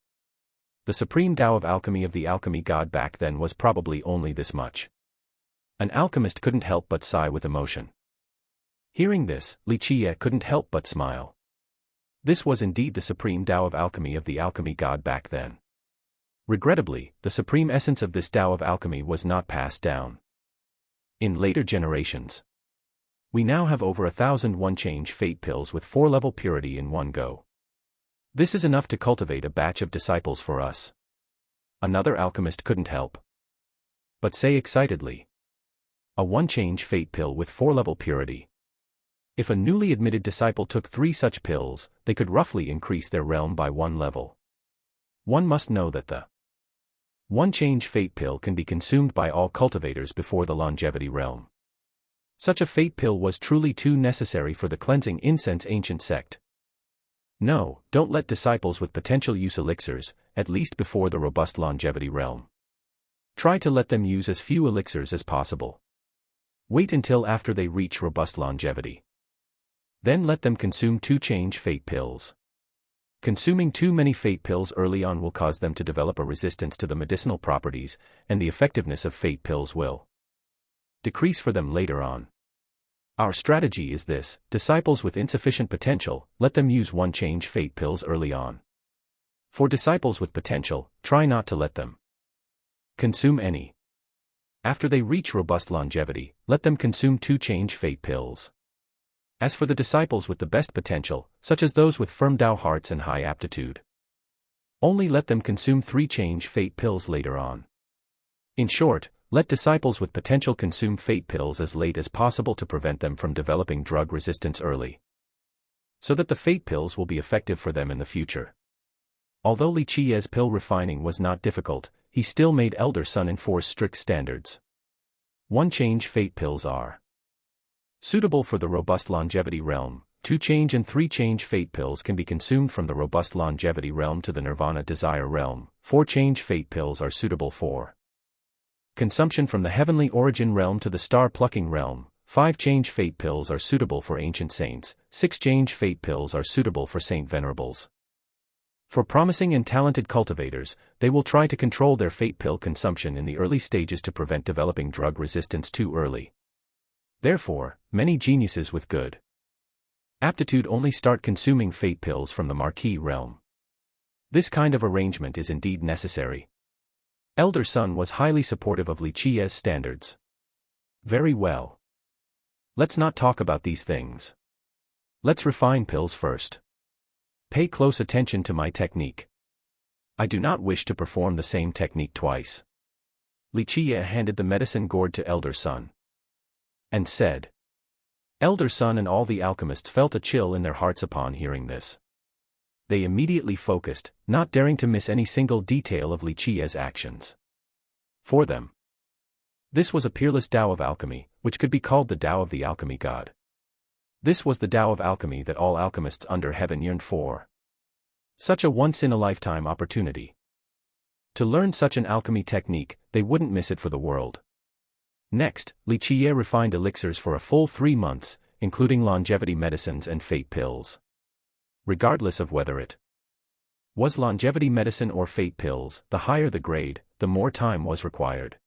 The supreme Tao of alchemy of the alchemy god back then was probably only this much. An alchemist couldn't help but sigh with emotion. Hearing this, Li Qiye couldn't help but smile. This was indeed the supreme Tao of alchemy of the alchemy god back then. Regrettably, the supreme essence of this Tao of alchemy was not passed down in later generations. We now have over 1,000 one-change fate pills with 4-level purity in one go. This is enough to cultivate a batch of disciples for us. Another alchemist couldn't help but say excitedly, "A one-change fate pill with 4-level purity. If a newly admitted disciple took 3 such pills, they could roughly increase their realm by 1 level. One must know that the one-change fate pill can be consumed by all cultivators before the longevity realm. Such a fate pill was truly too necessary for the cleansing incense ancient sect. No, don't let disciples with potential use elixirs, at least before the robust longevity realm. Try to let them use as few elixirs as possible. Wait until after they reach robust longevity. Then let them consume 2-change fate pills. Consuming too many fate pills early on will cause them to develop a resistance to the medicinal properties, and the effectiveness of fate pills will decrease for them later on. Our strategy is this: disciples with insufficient potential, let them use 1-change fate pills early on. For disciples with potential, try not to let them consume any. After they reach robust longevity, let them consume 2-change fate pills. As for the disciples with the best potential, such as those with firm Tao hearts and high aptitude, only let them consume 3-change fate pills later on. In short, let disciples with potential consume fate pills as late as possible to prevent them from developing drug resistance early, so that the fate pills will be effective for them in the future. Although Li Qiye's pill refining was not difficult, he still made Elder Son enforce strict standards. 1-change fate pills are suitable for the robust longevity realm. 2-change and 3-change fate pills can be consumed from the robust longevity realm to the nirvana desire realm. 4-change fate pills are suitable for consumption from the heavenly origin realm to the star plucking realm. 5-change fate pills are suitable for ancient saints. 6-change fate pills are suitable for saint venerables. For promising and talented cultivators, they will try to control their fate pill consumption in the early stages to prevent developing drug resistance too early. Therefore, many geniuses with good aptitude only start consuming fate pills from the marquee realm. This kind of arrangement is indeed necessary. Elder Sun was highly supportive of Li Qiye's standards. Very well. Let's not talk about these things. Let's refine pills first. Pay close attention to my technique. I do not wish to perform the same technique twice. Li Qiye handed the medicine gourd to Elder Sun and said. Elder Sun and all the alchemists felt a chill in their hearts upon hearing this. They immediately focused, not daring to miss any single detail of Li Qiye's actions. For them, this was a peerless Tao of alchemy, which could be called the Tao of the alchemy god. This was the Tao of alchemy that all alchemists under heaven yearned for. Such a once-in-a-lifetime opportunity. To learn such an alchemy technique, they wouldn't miss it for the world. Next, Li Qiye refined elixirs for a full 3 months, including longevity medicines and fate pills. Regardless of whether it was longevity medicine or fate pills, the higher the grade, the more time was required.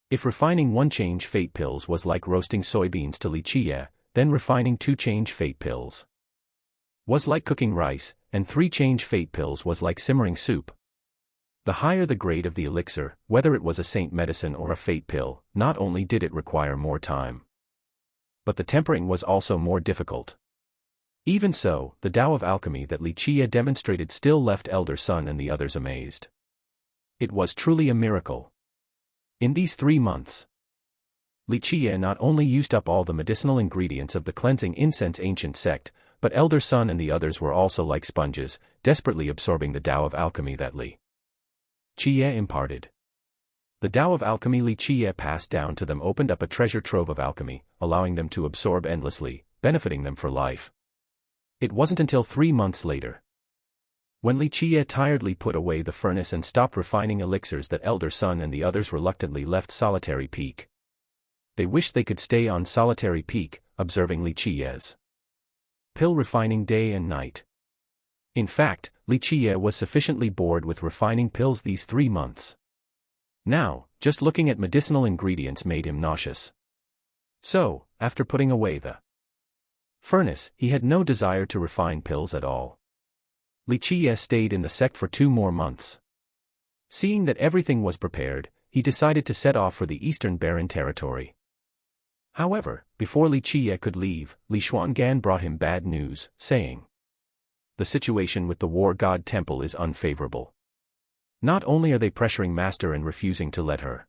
If refining 1-change fate pills was like roasting soybeans to Li Qiye, then refining 2-change fate pills was like cooking rice, and 3-change fate pills was like simmering soup. The higher the grade of the elixir, whether it was a saint medicine or a fate pill, not only did it require more time, but the tempering was also more difficult. Even so, the Tao of alchemy that Li Qiye demonstrated still left Elder Sun and the others amazed. It was truly a miracle. In these 3 months, Li Qiye not only used up all the medicinal ingredients of the cleansing incense ancient sect, but Elder Sun and the others were also like sponges, desperately absorbing the Tao of alchemy that Li Qiye imparted. The Tao of alchemy Li Qiye passed down to them opened up a treasure trove of alchemy, allowing them to absorb endlessly, benefiting them for life. It wasn't until 3 months later, when Li Qiye tiredly put away the furnace and stopped refining elixirs, that Elder Sun and the others reluctantly left Solitary Peak. They wished they could stay on Solitary Peak, observing Li Qiye's pill refining day and night. In fact, Li Qiye was sufficiently bored with refining pills these 3 months. Now, just looking at medicinal ingredients made him nauseous. So, after putting away the furnace, he had no desire to refine pills at all. Li Qiye stayed in the sect for 2 more months. Seeing that everything was prepared, he decided to set off for the Eastern Barren territory. However, before Li Qiye could leave, Li Xuangan brought him bad news, saying, the situation with the War God Temple is unfavorable. Not only are they pressuring Master and refusing to let her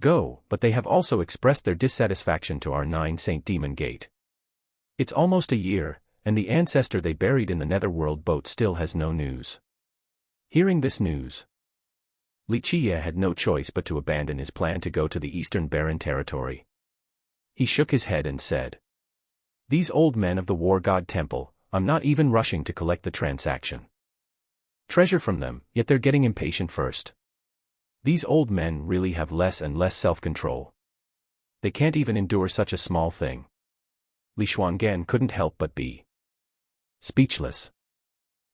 go, but they have also expressed their dissatisfaction to our 9 Saint Demon Gate. It's almost a year, and the ancestor they buried in the Netherworld boat still has no news. Hearing this news, Li Qiye had no choice but to abandon his plan to go to the Eastern Barren territory. He shook his head and said, these old men of the War God Temple, I'm not even rushing to collect the transaction treasure from them, yet they're getting impatient first. These old men really have less and less self-control. They can't even endure such a small thing. Li Xuangan couldn't help but be speechless.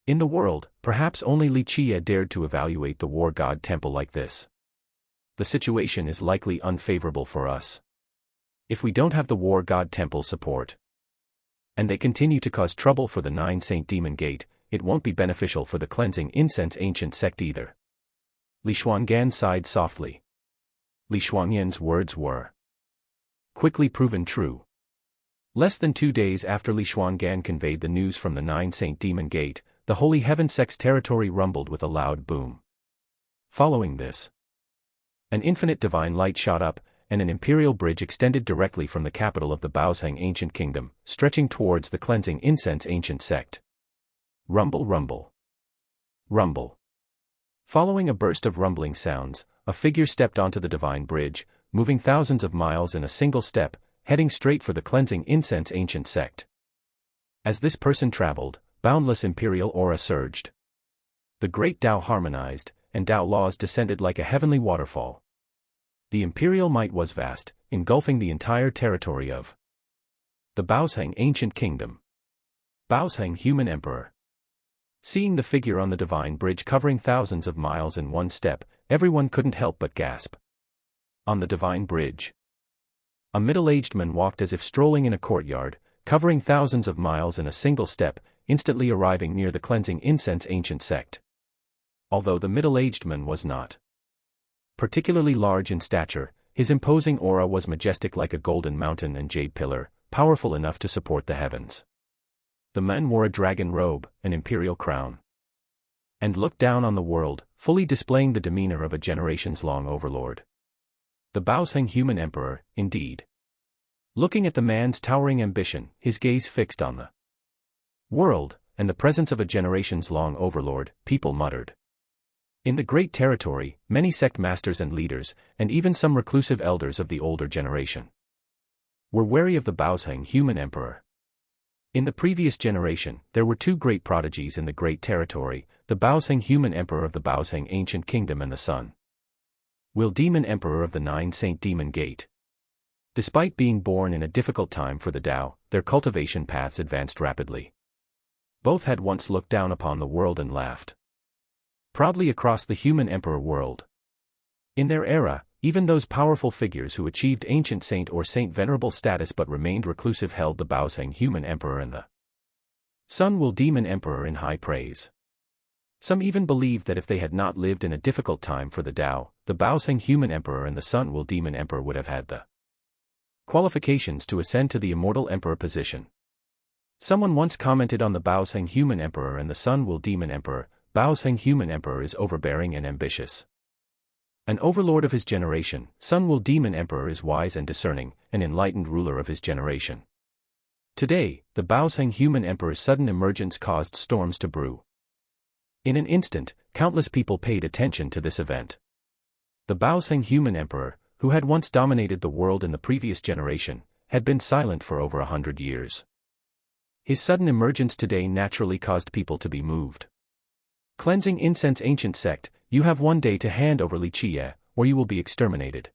In the world, perhaps only Li Qiye dared to evaluate the War God Temple like this. The situation is likely unfavorable for us. If we don't have the War God Temple support, and they continue to cause trouble for the 9 Saint Demon Gate, it won't be beneficial for the cleansing incense ancient sect either. Li Xuangan sighed softly. Li Xuanyan's words were quickly proven true. Less than 2 days after Li Xuangan conveyed the news from the 9 Saint Demon Gate, the Holy Heaven Sect's territory rumbled with a loud boom. Following this, an infinite divine light shot up, and an imperial bridge extended directly from the capital of the Baozheng ancient kingdom, stretching towards the cleansing incense ancient sect. Rumble, rumble. Rumble. Following a burst of rumbling sounds, a figure stepped onto the divine bridge, moving thousands of miles in a single step, heading straight for the cleansing incense ancient sect. As this person traveled, boundless imperial aura surged. The great Tao harmonized, and Tao laws descended like a heavenly waterfall. The imperial might was vast, engulfing the entire territory of the Baozheng ancient kingdom. Baozheng human emperor. Seeing the figure on the divine bridge covering thousands of miles in one step, everyone couldn't help but gasp. On the divine bridge, a middle-aged man walked as if strolling in a courtyard, covering thousands of miles in a single step, instantly arriving near the cleansing incense ancient sect. Although the middle-aged man was not particularly large in stature, his imposing aura was majestic like a golden mountain and jade pillar, powerful enough to support the heavens. The man wore a dragon robe, an imperial crown, and looked down on the world, fully displaying the demeanor of a generations-long overlord. The Baosheng human emperor, indeed. Looking at the man's towering ambition, his gaze fixed on the world, and the presence of a generations-long overlord, people muttered. In the great territory, many sect masters and leaders, and even some reclusive elders of the older generation, were wary of the Baosheng human emperor. In the previous generation, there were two great prodigies in the great territory, the Baosheng human emperor of the Baosheng ancient kingdom and the Sun Will demon emperor of the Nine Saint Demon Gate. Despite being born in a difficult time for the Tao, their cultivation paths advanced rapidly. Both had once looked down upon the world and laughed proudly across the human emperor world. In their era, even those powerful figures who achieved ancient saint or saint venerable status but remained reclusive held the Baosheng human emperor and the Sun Will demon emperor in high praise. Some even believed that if they had not lived in a difficult time for the Tao, the Baosheng human emperor and the Sun Will demon emperor would have had the qualifications to ascend to the immortal emperor position. Someone once commented on the Baosheng human emperor and the Sun Will demon emperor, Baosheng human emperor is overbearing and ambitious. An overlord of his generation, Sun Will demon emperor is wise and discerning, an enlightened ruler of his generation. Today, the Baosheng human emperor's sudden emergence caused storms to brew. In an instant, countless people paid attention to this event. The Baosheng human emperor, who had once dominated the world in the previous generation, had been silent for over 100 years. His sudden emergence today naturally caused people to be moved. Cleansing incense ancient sect, you have one day to hand over Li Qiye, or you will be exterminated.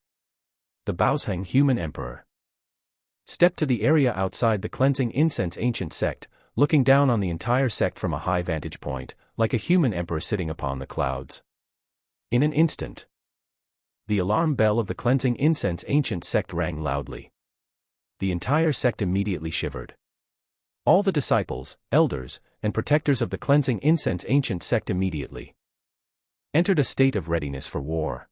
The Baosheng human emperor stepped to the area outside the cleansing incense ancient sect, looking down on the entire sect from a high vantage point, like a human emperor sitting upon the clouds. In an instant, the alarm bell of the cleansing incense ancient sect rang loudly. The entire sect immediately shivered. All the disciples, elders, and protectors of the cleansing incense ancient sect immediately entered a state of readiness for war.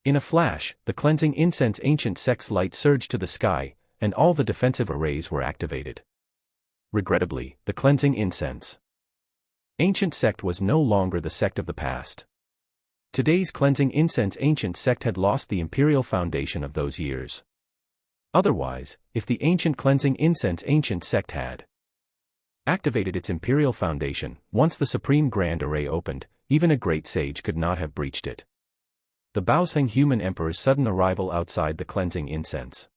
In a flash, the cleansing incense ancient sect's light surged to the sky, and all the defensive arrays were activated. Regrettably, the cleansing incense ancient sect was no longer the sect of the past. Today's cleansing incense ancient sect had lost the imperial foundation of those years. Otherwise, if the ancient cleansing incense ancient sect had activated its imperial foundation, once the supreme grand array opened, even a great sage could not have breached it. The Baosheng human emperor's sudden arrival outside the cleansing incense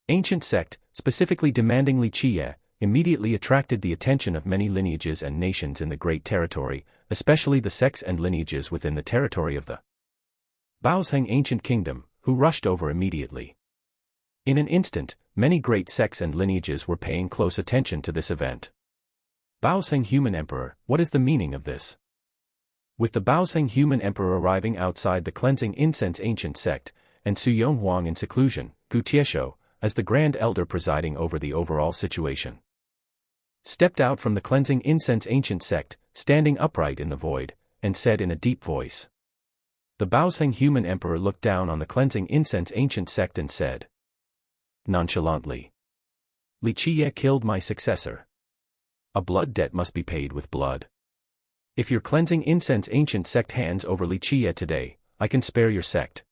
ancient sect, specifically demanding Li Qiye, immediately attracted the attention of many lineages and nations in the great territory, especially the sects and lineages within the territory of the Baosheng ancient kingdom, who rushed over immediately. In an instant, many great sects and lineages were paying close attention to this event. Baosheng human emperor, what is the meaning of this? With the Baosheng human emperor arriving outside the cleansing incense ancient sect, and Su Yonghuang in seclusion, Gu Tieshou, as the grand elder presiding over the overall situation, stepped out from the cleansing incense ancient sect, standing upright in the void, and said in a deep voice. The Baosheng human emperor looked down on the cleansing incense ancient sect and said nonchalantly, Li Qiye killed my successor. A blood debt must be paid with blood. If your cleansing incense ancient sect hands over Li Qiye today, I can spare your sect.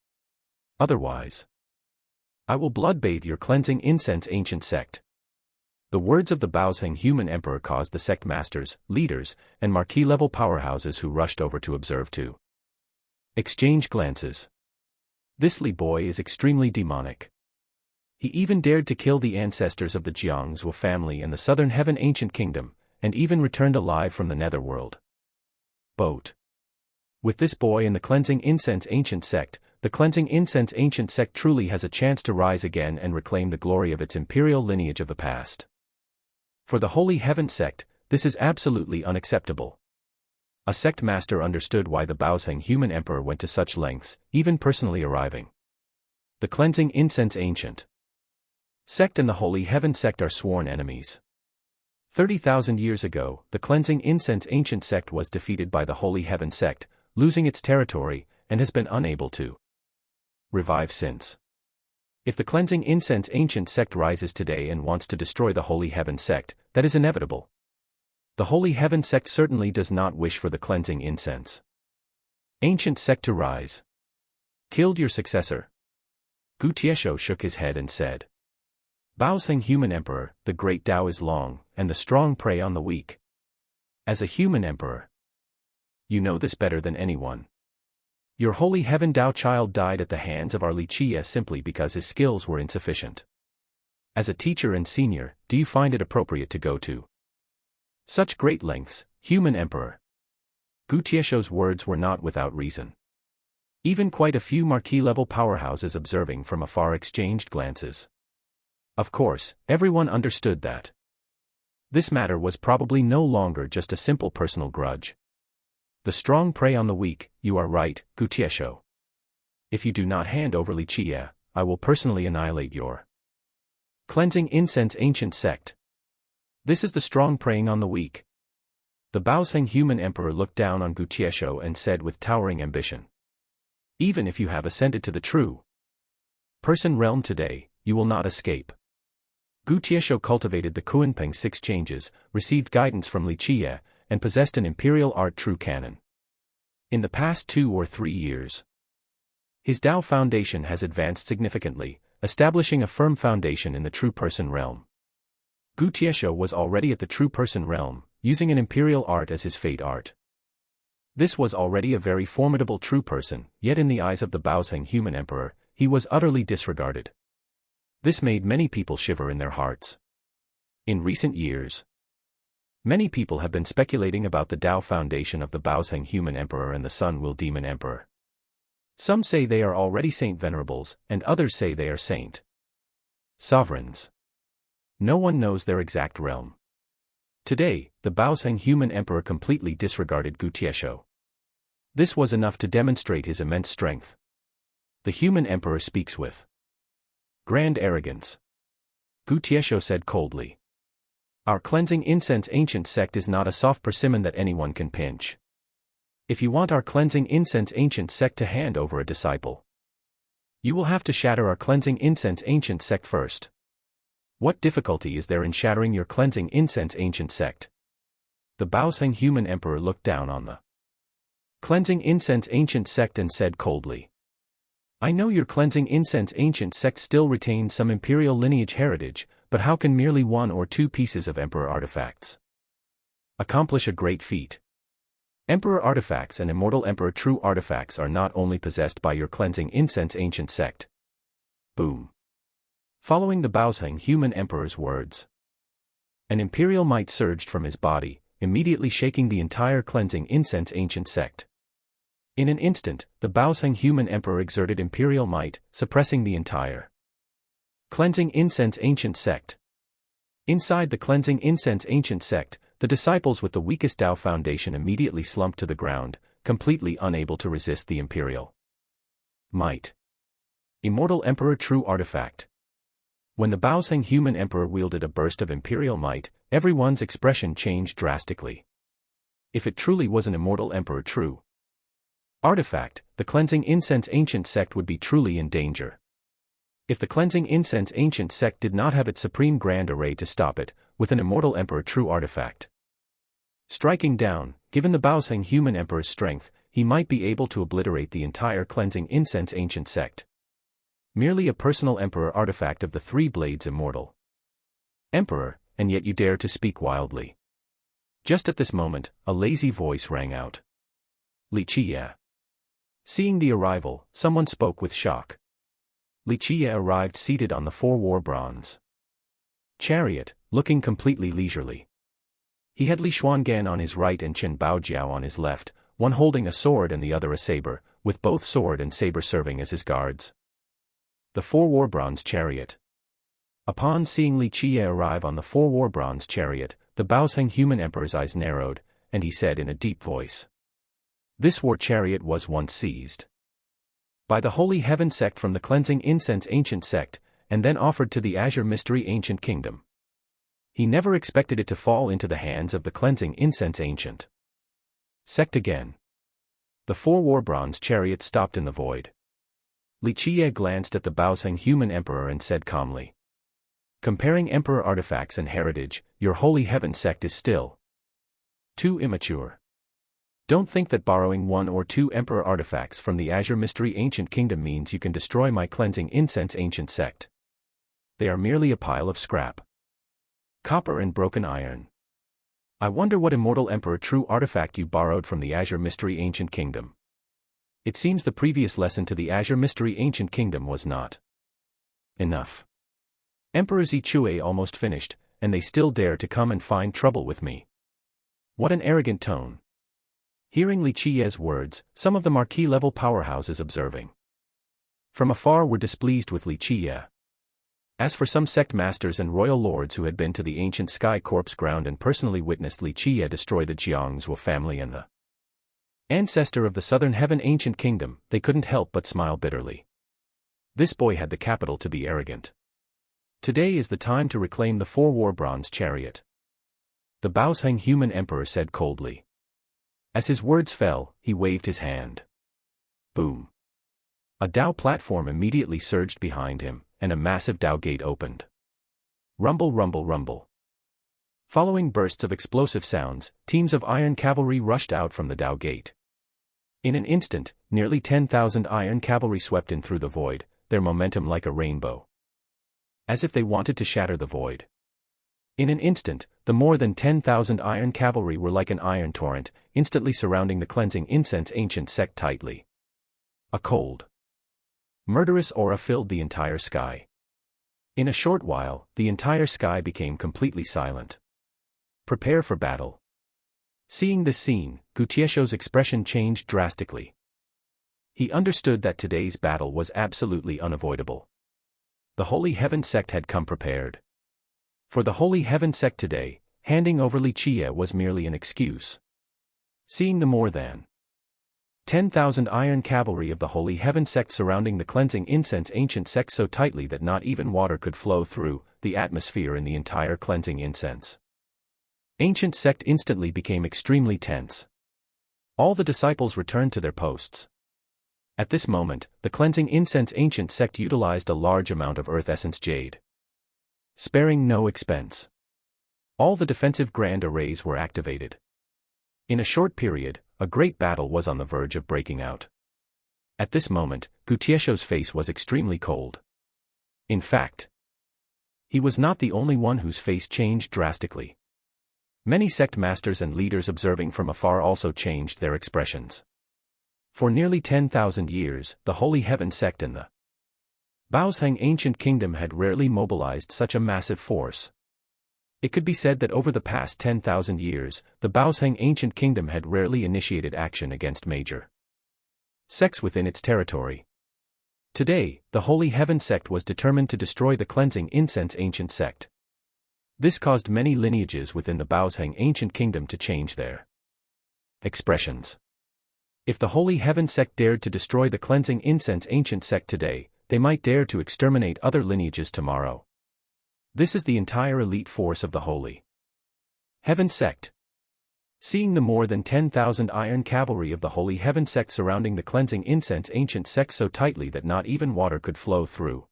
Otherwise, I will blood-bathe your cleansing incense ancient sect. The words of the Baosheng human emperor caused the sect masters, leaders, and marquee-level powerhouses who rushed over to observe to exchange glances. This Li boy is extremely demonic. He even dared to kill the ancestors of the Jiangzhou family and the Southern Heaven ancient kingdom, and even returned alive from the netherworld. Boat. With this boy in the cleansing incense ancient sect, the cleansing incense ancient sect truly has a chance to rise again and reclaim the glory of its imperial lineage of the past. For the Holy Heaven sect, this is absolutely unacceptable. A sect master understood why the Baozheng human emperor went to such lengths, even personally arriving. The Cleansing Incense Ancient Sect and the Holy Heaven Sect are sworn enemies. 30,000 years ago, the Cleansing Incense Ancient Sect was defeated by the Holy Heaven Sect, losing its territory, and has been unable to revive since. If the Cleansing Incense Ancient Sect rises today and wants to destroy the Holy Heaven Sect, that is inevitable. The Holy Heaven Sect certainly does not wish for the Cleansing Incense Ancient Sect to rise. Killed your successor? Gu Tiesho shook his head and said. Baozheng human emperor, the great Tao is long, and the strong prey on the weak. As a human emperor, you know this better than anyone. Your Holy Heaven Tao child died at the hands of our Li Qiye simply because his skills were insufficient. As a teacher and senior, do you find it appropriate to go to such great lengths, human emperor? Gu Tiesho's words were not without reason. Even quite a few marquee-level powerhouses observing from afar exchanged glances. Of course, everyone understood that this matter was probably no longer just a simple personal grudge. The strong prey on the weak, you are right, Gu Tiesho. If you do not hand over Li Qiye, I will personally annihilate your Cleansing Incense Ancient Sect. This is the strong preying on the weak. The Baozheng human emperor looked down on Gu Tiesho and said with towering ambition. Even if you have ascended to the true person realm today, you will not escape. Gu Tiesho cultivated the Kunpeng 6 changes, received guidance from Li Qiye, and possessed an imperial art true canon. In the past 2 or 3 years, his Tao foundation has advanced significantly, establishing a firm foundation in the true person realm. Gu Tiesho was already at the true person realm, using an imperial art as his fate art. This was already a very formidable true person, yet in the eyes of the Baozheng human emperor, he was utterly disregarded. This made many people shiver in their hearts. In recent years, many people have been speculating about the Tao foundation of the Baozheng human emperor and the Sun Will demon emperor. Some say they are already saint venerables, and others say they are saint sovereigns. No one knows their exact realm. Today, the Baozheng human emperor completely disregarded Gu Tiesho. This was enough to demonstrate his immense strength. The human emperor speaks with grand arrogance. Gu Tiesho said coldly. Our Cleansing Incense Ancient Sect is not a soft persimmon that anyone can pinch. If you want our Cleansing Incense Ancient Sect to hand over a disciple, you will have to shatter our Cleansing Incense Ancient Sect first. What difficulty is there in shattering your Cleansing Incense Ancient Sect? The Baozheng human emperor looked down on the Cleansing Incense Ancient Sect and said coldly. I know your Cleansing Incense Ancient Sect still retains some imperial lineage heritage, but how can merely 1 or 2 pieces of Emperor artifacts accomplish a great feat? Emperor artifacts and Immortal Emperor true artifacts are not only possessed by your Cleansing Incense Ancient Sect. Boom. Following the Baozheng human emperor's words, an imperial might surged from his body, immediately shaking the entire Cleansing Incense Ancient Sect. In an instant, the Baozheng human emperor exerted imperial might, suppressing the entire Cleansing Incense Ancient Sect. Inside the Cleansing Incense Ancient Sect, the disciples with the weakest Tao foundation immediately slumped to the ground, completely unable to resist the imperial might. Immortal Emperor true artifact. When the Baozheng human emperor wielded a burst of imperial might, everyone's expression changed drastically. If it truly was an Immortal Emperor true artifact, the Cleansing Incense Ancient Sect would be truly in danger. If the Cleansing Incense Ancient Sect did not have its supreme grand array to stop it, with an Immortal Emperor true artifact striking down, given the Baozheng human emperor's strength, he might be able to obliterate the entire Cleansing Incense Ancient Sect. Merely a personal Emperor artifact of the 3 Blades Immortal Emperor, and yet you dare to speak wildly. Just at this moment, a lazy voice rang out. Li Qiye. Seeing the arrival, someone spoke with shock. Li Qiye arrived seated on the 4-war bronze chariot, looking completely leisurely. He had Li Xuangan on his right and Chen Baojiao on his left, one holding a sword and the other a saber, with both sword and saber serving as his guards. The 4-war bronze chariot. Upon seeing Li Qiye arrive on the 4-war bronze chariot, the Baosheng human emperor's eyes narrowed, and he said in a deep voice. This war chariot was once seized by the Holy Heaven sect from the Cleansing Incense Ancient sect, and then offered to the Azure Mystery Ancient Kingdom. He never expected it to fall into the hands of the Cleansing Incense Ancient sect again. The four-war bronze chariot stopped in the void. Li Qiye glanced at the Baosheng human emperor and said calmly. Comparing emperor artifacts and heritage, your Holy Heaven sect is still too immature. Don't think that borrowing one or two emperor artifacts from the Azure Mystery Ancient Kingdom means you can destroy my Cleansing Incense Ancient sect. They are merely a pile of scrap copper and broken iron. I wonder what immortal emperor true artifact you borrowed from the Azure Mystery Ancient Kingdom. It seems the previous lesson to the Azure Mystery Ancient Kingdom was not enough. Emperor Li Qiye almost finished, and they still dare to come and find trouble with me. What an arrogant tone. Hearing Li Qiye's words, some of the marquee-level powerhouses observing from afar were displeased with Li Qiye. As for some sect masters and royal lords who had been to the ancient Sky Corpse ground and personally witnessed Li Qiye destroy the Xianxia family and the ancestor of the Southern Heaven Ancient Kingdom, they couldn't help but smile bitterly. This boy had the capital to be arrogant. Today is the time to reclaim the four-war bronze chariot. The Baosheng human emperor said coldly. As his words fell, he waved his hand. Boom. A Dao platform immediately surged behind him, and a massive Dao gate opened. Rumble, rumble, rumble. Following bursts of explosive sounds, teams of iron cavalry rushed out from the Dao gate. In an instant, nearly 10,000 iron cavalry swept in through the void, their momentum like a rainbow, as if they wanted to shatter the void. In an instant, the more than 10,000 iron cavalry were like an iron torrent, instantly surrounding the Cleansing Incense Ancient sect tightly. A cold, murderous aura filled the entire sky. In a short while, the entire sky became completely silent. Prepare for battle. Seeing this scene, Gutiesho's expression changed drastically. He understood that today's battle was absolutely unavoidable. The Holy Heaven sect had come prepared. For the Holy Heaven sect today, handing over Li Qiye was merely an excuse. Seeing the more than 10,000 iron cavalry of the Holy Heaven sect surrounding the Cleansing Incense Ancient sect so tightly that not even water could flow through the atmosphere in the entire Cleansing Incense Ancient sect instantly became extremely tense. All the disciples returned to their posts. At this moment, the Cleansing Incense Ancient sect utilized a large amount of Earth Essence Jade, sparing no expense. All the defensive grand arrays were activated. In a short period, a great battle was on the verge of breaking out. At this moment, Gutiesho's face was extremely cold. In fact, he was not the only one whose face changed drastically. Many sect masters and leaders observing from afar also changed their expressions. For nearly 10,000 years, the Holy Heaven sect and the Baosheng Ancient Kingdom had rarely mobilized such a massive force. It could be said that over the past 10,000 years, the Baosheng Ancient Kingdom had rarely initiated action against major sects within its territory. Today, the Holy Heaven sect was determined to destroy the Cleansing Incense Ancient sect. This caused many lineages within the Baosheng Ancient Kingdom to change their expressions. If the Holy Heaven sect dared to destroy the Cleansing Incense Ancient sect today, they might dare to exterminate other lineages tomorrow. This is the entire elite force of the Holy Heaven sect. Seeing the more than 10,000 iron cavalry of the Holy Heaven sect surrounding the Cleansing Incense Ancient sect so tightly that not even water could flow through,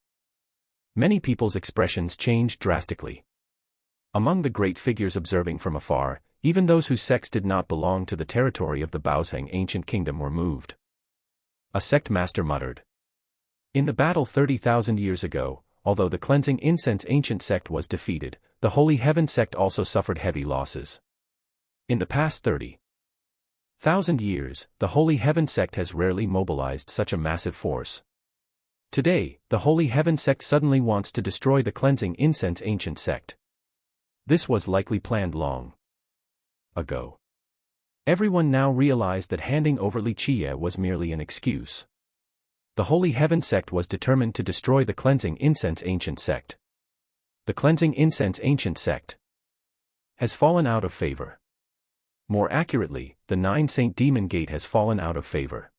many people's expressions changed drastically. Among the great figures observing from afar, even those whose sects did not belong to the territory of the Baosheng Ancient Kingdom were moved. A sect master muttered. In the battle 30,000 years ago, although the Cleansing Incense Ancient sect was defeated, the Holy Heaven sect also suffered heavy losses. In the past 30,000 years, the Holy Heaven sect has rarely mobilized such a massive force. Today, the Holy Heaven sect suddenly wants to destroy the Cleansing Incense Ancient sect. This was likely planned long ago. Everyone now realized that handing over Li Qiye was merely an excuse. The Holy Heaven sect was determined to destroy the Cleansing Incense Ancient sect. The Cleansing Incense Ancient sect has fallen out of favor. More accurately, the 9 Saint Demon Gate has fallen out of favor.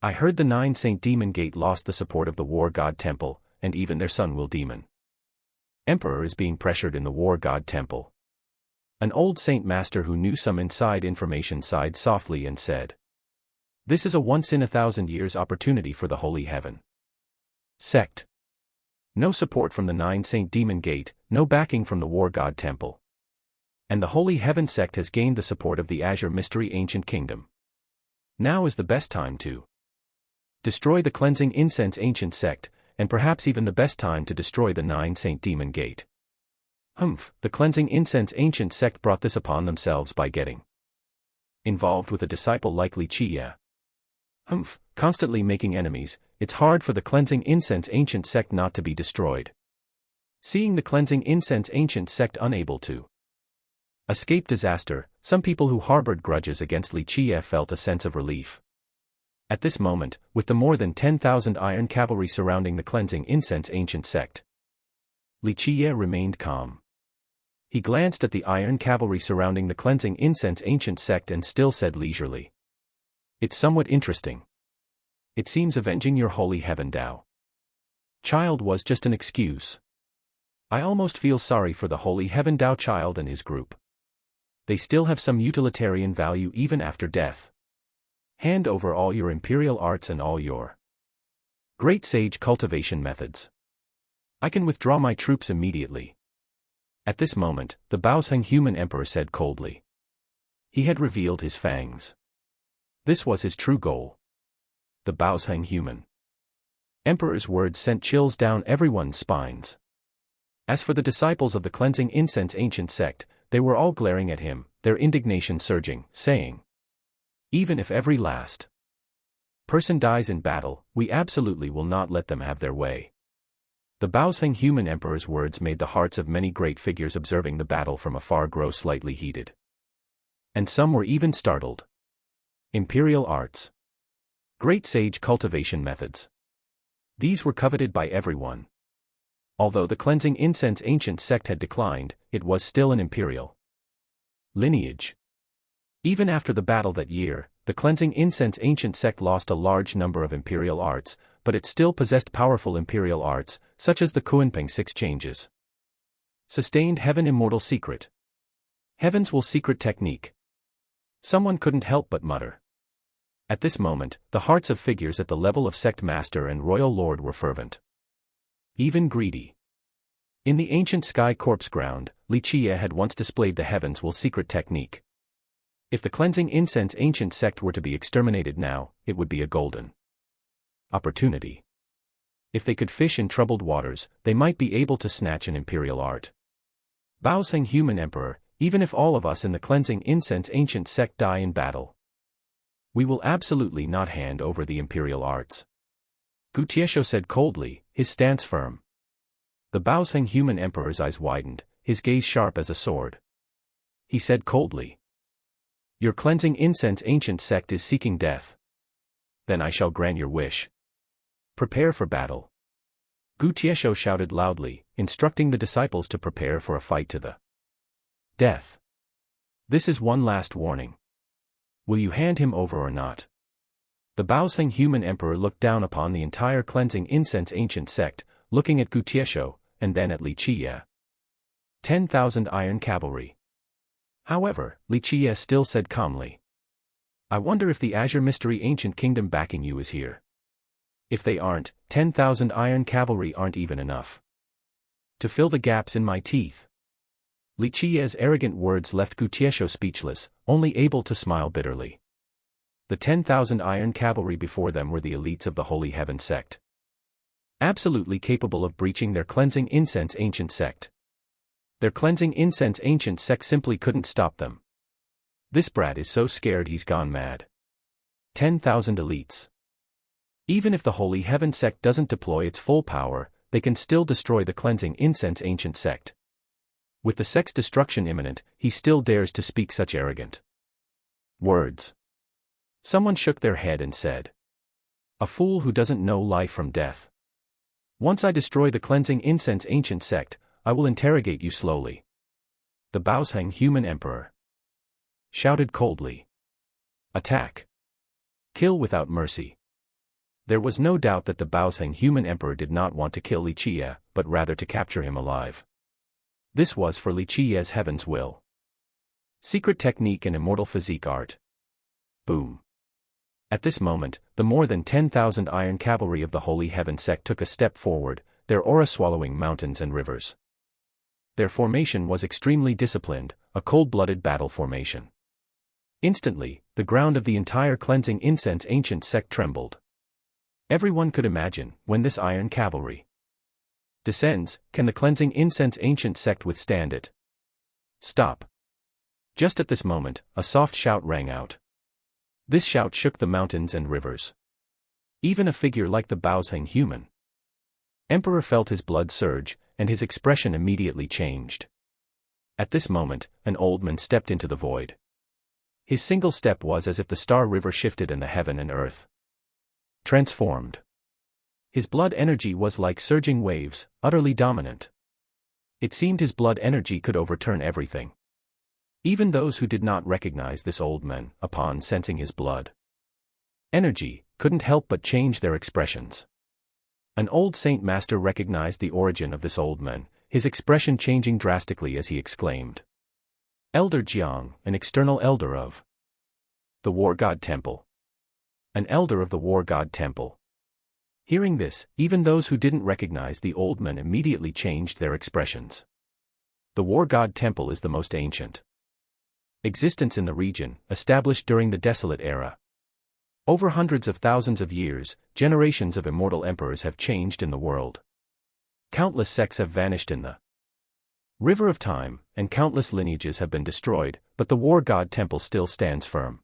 I heard the 9 Saint Demon Gate lost the support of the War God Temple, and even their son Will Demon Emperor is being pressured in the War God Temple. An old saint master who knew some inside information sighed softly and said, "This is a once-in-a-thousand-years opportunity for the Holy Heaven Sect. No support from the 9 Saint Demon Gate, no backing from the War God Temple. And the Holy Heaven Sect has gained the support of the Azure Mystery Ancient Kingdom. Now is the best time to destroy the Cleansing Incense Ancient Sect, and perhaps even the best time to destroy the 9 Saint Demon Gate." The Cleansing Incense Ancient Sect brought this upon themselves by getting involved with a disciple like Li Qiye. Constantly making enemies, it's hard for the Cleansing Incense Ancient Sect not to be destroyed. Seeing the Cleansing Incense Ancient Sect unable to escape disaster, some people who harbored grudges against Li Qiye felt a sense of relief. At this moment, with the more than 10,000 iron cavalry surrounding the Cleansing Incense Ancient Sect, Li Qiye remained calm. He glanced at the iron cavalry surrounding the Cleansing Incense Ancient Sect and still said leisurely, "It's somewhat interesting. It seems avenging your holy heaven Tao Child was just an excuse. I almost feel sorry for the holy heaven Tao Child and his group. They still have some utilitarian value even after death. Hand over all your imperial arts and all your great sage cultivation methods. I can withdraw my troops immediately." At this moment, the Baozheng human emperor said coldly. He had revealed his fangs. This was his true goal. The Baozheng human emperor's words sent chills down everyone's spines. As for the disciples of the Cleansing Incense Ancient Sect, they were all glaring at him, their indignation surging, saying, "Even if every last person dies in battle, we absolutely will not let them have their way." The Baozheng human emperor's words made the hearts of many great figures observing the battle from afar grow slightly heated. And some were even startled. Imperial arts. Great sage cultivation methods. These were coveted by everyone. Although the Cleansing Incense Ancient Sect had declined, it was still an imperial lineage. Even after the battle that year, the Cleansing Incense Ancient Sect lost a large number of imperial arts, but it still possessed powerful imperial arts, such as the Kuanping 6 changes. Sustained Heaven Immortal Secret. Heaven's Will Secret Technique. Someone couldn't help but mutter. At this moment, the hearts of figures at the level of Sect Master and Royal Lord were fervent. Even greedy. In the ancient Sky Corpse ground, Li Qiye had once displayed the Heaven's Will Secret Technique. If the Cleansing Incense Ancient Sect were to be exterminated now, it would be a golden opportunity. If they could fish in troubled waters, they might be able to snatch an imperial art. Baozheng human emperor, even if all of us in the Cleansing Incense Ancient Sect die in battle, we will absolutely not hand over the imperial arts. Gu Tiesho said coldly, his stance firm. The Baozheng human emperor's eyes widened, his gaze sharp as a sword. He said coldly, "Your Cleansing Incense Ancient Sect is seeking death. Then I shall grant your wish. Prepare for battle." Gu Tiesho shouted loudly, instructing the disciples to prepare for a fight to the death. "This is one last warning. Will you hand him over or not?" The Baozheng human emperor looked down upon the entire Cleansing Incense Ancient Sect, looking at Gu Tiesho, and then at Li Qiye. 10,000 iron cavalry. However, Li Qiye still said calmly, "I wonder if the Azure Mystery Ancient Kingdom backing you is here. If they aren't, 10,000 iron cavalry aren't even enough to fill the gaps in my teeth." Li Qiye's arrogant words left Gu Tiesho speechless, only able to smile bitterly. The 10,000 iron cavalry before them were the elites of the Holy Heaven Sect. Absolutely capable of breaching their Cleansing Incense Ancient Sect. Their Cleansing Incense Ancient Sect simply couldn't stop them. This brat is so scared he's gone mad. 10,000 elites. Even if the Holy Heaven Sect doesn't deploy its full power, they can still destroy the Cleansing Incense Ancient Sect. With the sect's destruction imminent, he still dares to speak such arrogant words. Someone shook their head and said, "A fool who doesn't know life from death. Once I destroy the Cleansing Incense Ancient Sect, I will interrogate you slowly." The Baosheng human emperor shouted coldly. Attack! Kill without mercy. There was no doubt that the Baosheng human emperor did not want to kill Li Qiye, but rather to capture him alive. This was for Li Qiye's heaven's will. Secret technique and immortal physique art. Boom. At this moment, the more than 10,000 iron cavalry of the Holy Heaven sect took a step forward, their aura swallowing mountains and rivers. Their formation was extremely disciplined, a cold-blooded battle formation. Instantly, the ground of the entire cleansing incense ancient sect trembled. Everyone could imagine, when this iron cavalry descends, can the cleansing incense ancient sect withstand it? Stop. Just at this moment, a soft shout rang out. This shout shook the mountains and rivers. Even a figure like the Baosheng human emperor felt his blood surge, and his expression immediately changed. At this moment, an old man stepped into the void. His single step was as if the star river shifted and the heaven and earth transformed. His blood energy was like surging waves, utterly dominant. It seemed his blood energy could overturn everything. Even those who did not recognize this old man, upon sensing his blood energy, couldn't help but change their expressions. An old saint master recognized the origin of this old man, his expression changing drastically as he exclaimed. Elder Jiang, an external elder of the War God Temple. An elder of the War God Temple. Hearing this, even those who didn't recognize the old man immediately changed their expressions. The War God Temple is the most ancient existence in the region, established during the Desolate Era. Over hundreds of thousands of years, generations of immortal emperors have changed in the world. Countless sects have vanished in the river of time, and countless lineages have been destroyed, but the War God Temple still stands firm.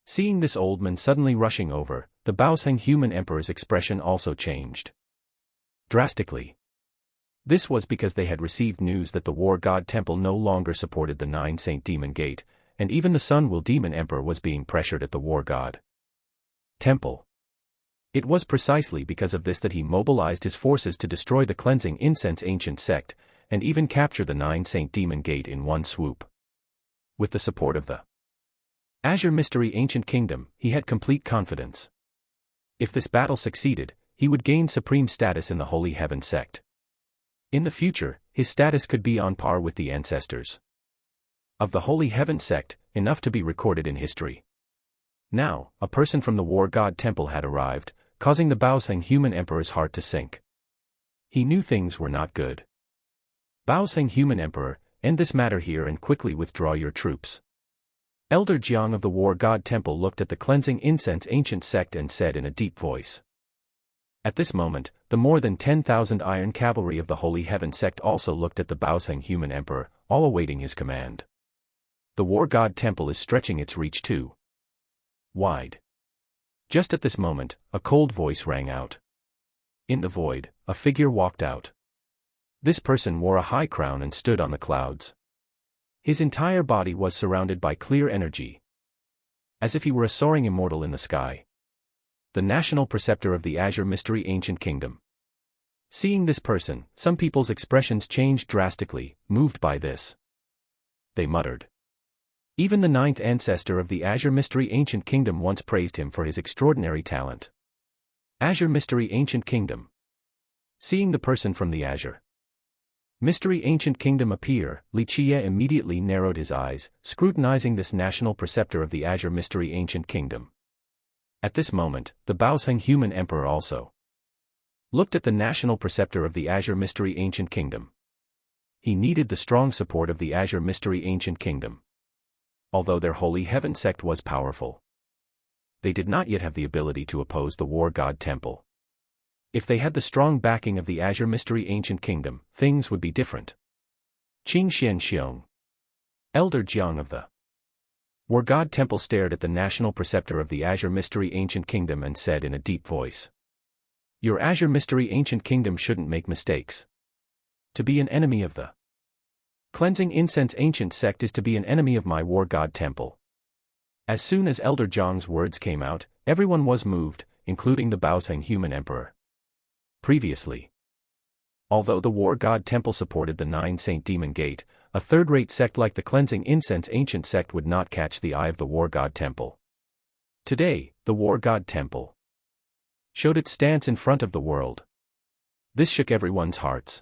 Seeing this old man suddenly rushing over, the Baosheng human emperor's expression also changed drastically. This was because they had received news that the War God Temple no longer supported the Nine Saint Demon Gate, and even the Sun Will Demon Emperor was being pressured at the War God Temple. It was precisely because of this that he mobilized his forces to destroy the cleansing incense ancient sect, and even capture the Nine Saint Demon Gate in one swoop. With the support of the Azure Mystery Ancient Kingdom, he had complete confidence. If this battle succeeded, he would gain supreme status in the Holy Heaven sect. In the future, his status could be on par with the ancestors of the Holy Heaven sect, enough to be recorded in history. Now, a person from the War God Temple had arrived, causing the Baosheng human emperor's heart to sink. He knew things were not good. Baosheng human emperor, end this matter here and quickly withdraw your troops. Elder Jiang of the War God Temple looked at the cleansing incense ancient sect and said in a deep voice. At this moment, the more than 10,000 iron cavalry of the Holy Heaven sect also looked at the Baosheng human emperor, all awaiting his command. The War God Temple is stretching its reach too wide. Just at this moment, a cold voice rang out. In the void, a figure walked out. This person wore a high crown and stood on the clouds. His entire body was surrounded by clear energy, as if he were a soaring immortal in the sky. The national preceptor of the Azure Mystery Ancient Kingdom. Seeing this person, some people's expressions changed drastically, moved by this. They muttered. Even the ninth ancestor of the Azure Mystery Ancient Kingdom once praised him for his extraordinary talent. Azure Mystery Ancient Kingdom. Seeing the person from the Azure Mystery Ancient Kingdom appear, Li Qiye immediately narrowed his eyes, scrutinizing this national preceptor of the Azure Mystery Ancient Kingdom. At this moment, the Baosheng human emperor also looked at the national preceptor of the Azure Mystery Ancient Kingdom. He needed the strong support of the Azure Mystery Ancient Kingdom. Although their Holy Heaven sect was powerful, they did not yet have the ability to oppose the War God Temple. If they had the strong backing of the Azure Mystery Ancient Kingdom, things would be different. Qing Xianxiong, Elder Jiang of the War God Temple, stared at the national preceptor of the Azure Mystery Ancient Kingdom and said in a deep voice. Your Azure Mystery Ancient Kingdom shouldn't make mistakes. To be an enemy of the Cleansing Incense Ancient Sect is to be an enemy of my War God Temple. As soon as Elder Jiang's words came out, everyone was moved, including the Baosheng human emperor. Previously, Although the War God Temple supported the 9 Saint Demon Gate, a third-rate sect like the Cleansing Incense Ancient Sect would not catch the eye of the War God Temple. Today, the War God Temple showed its stance in front of the world. This shook everyone's hearts.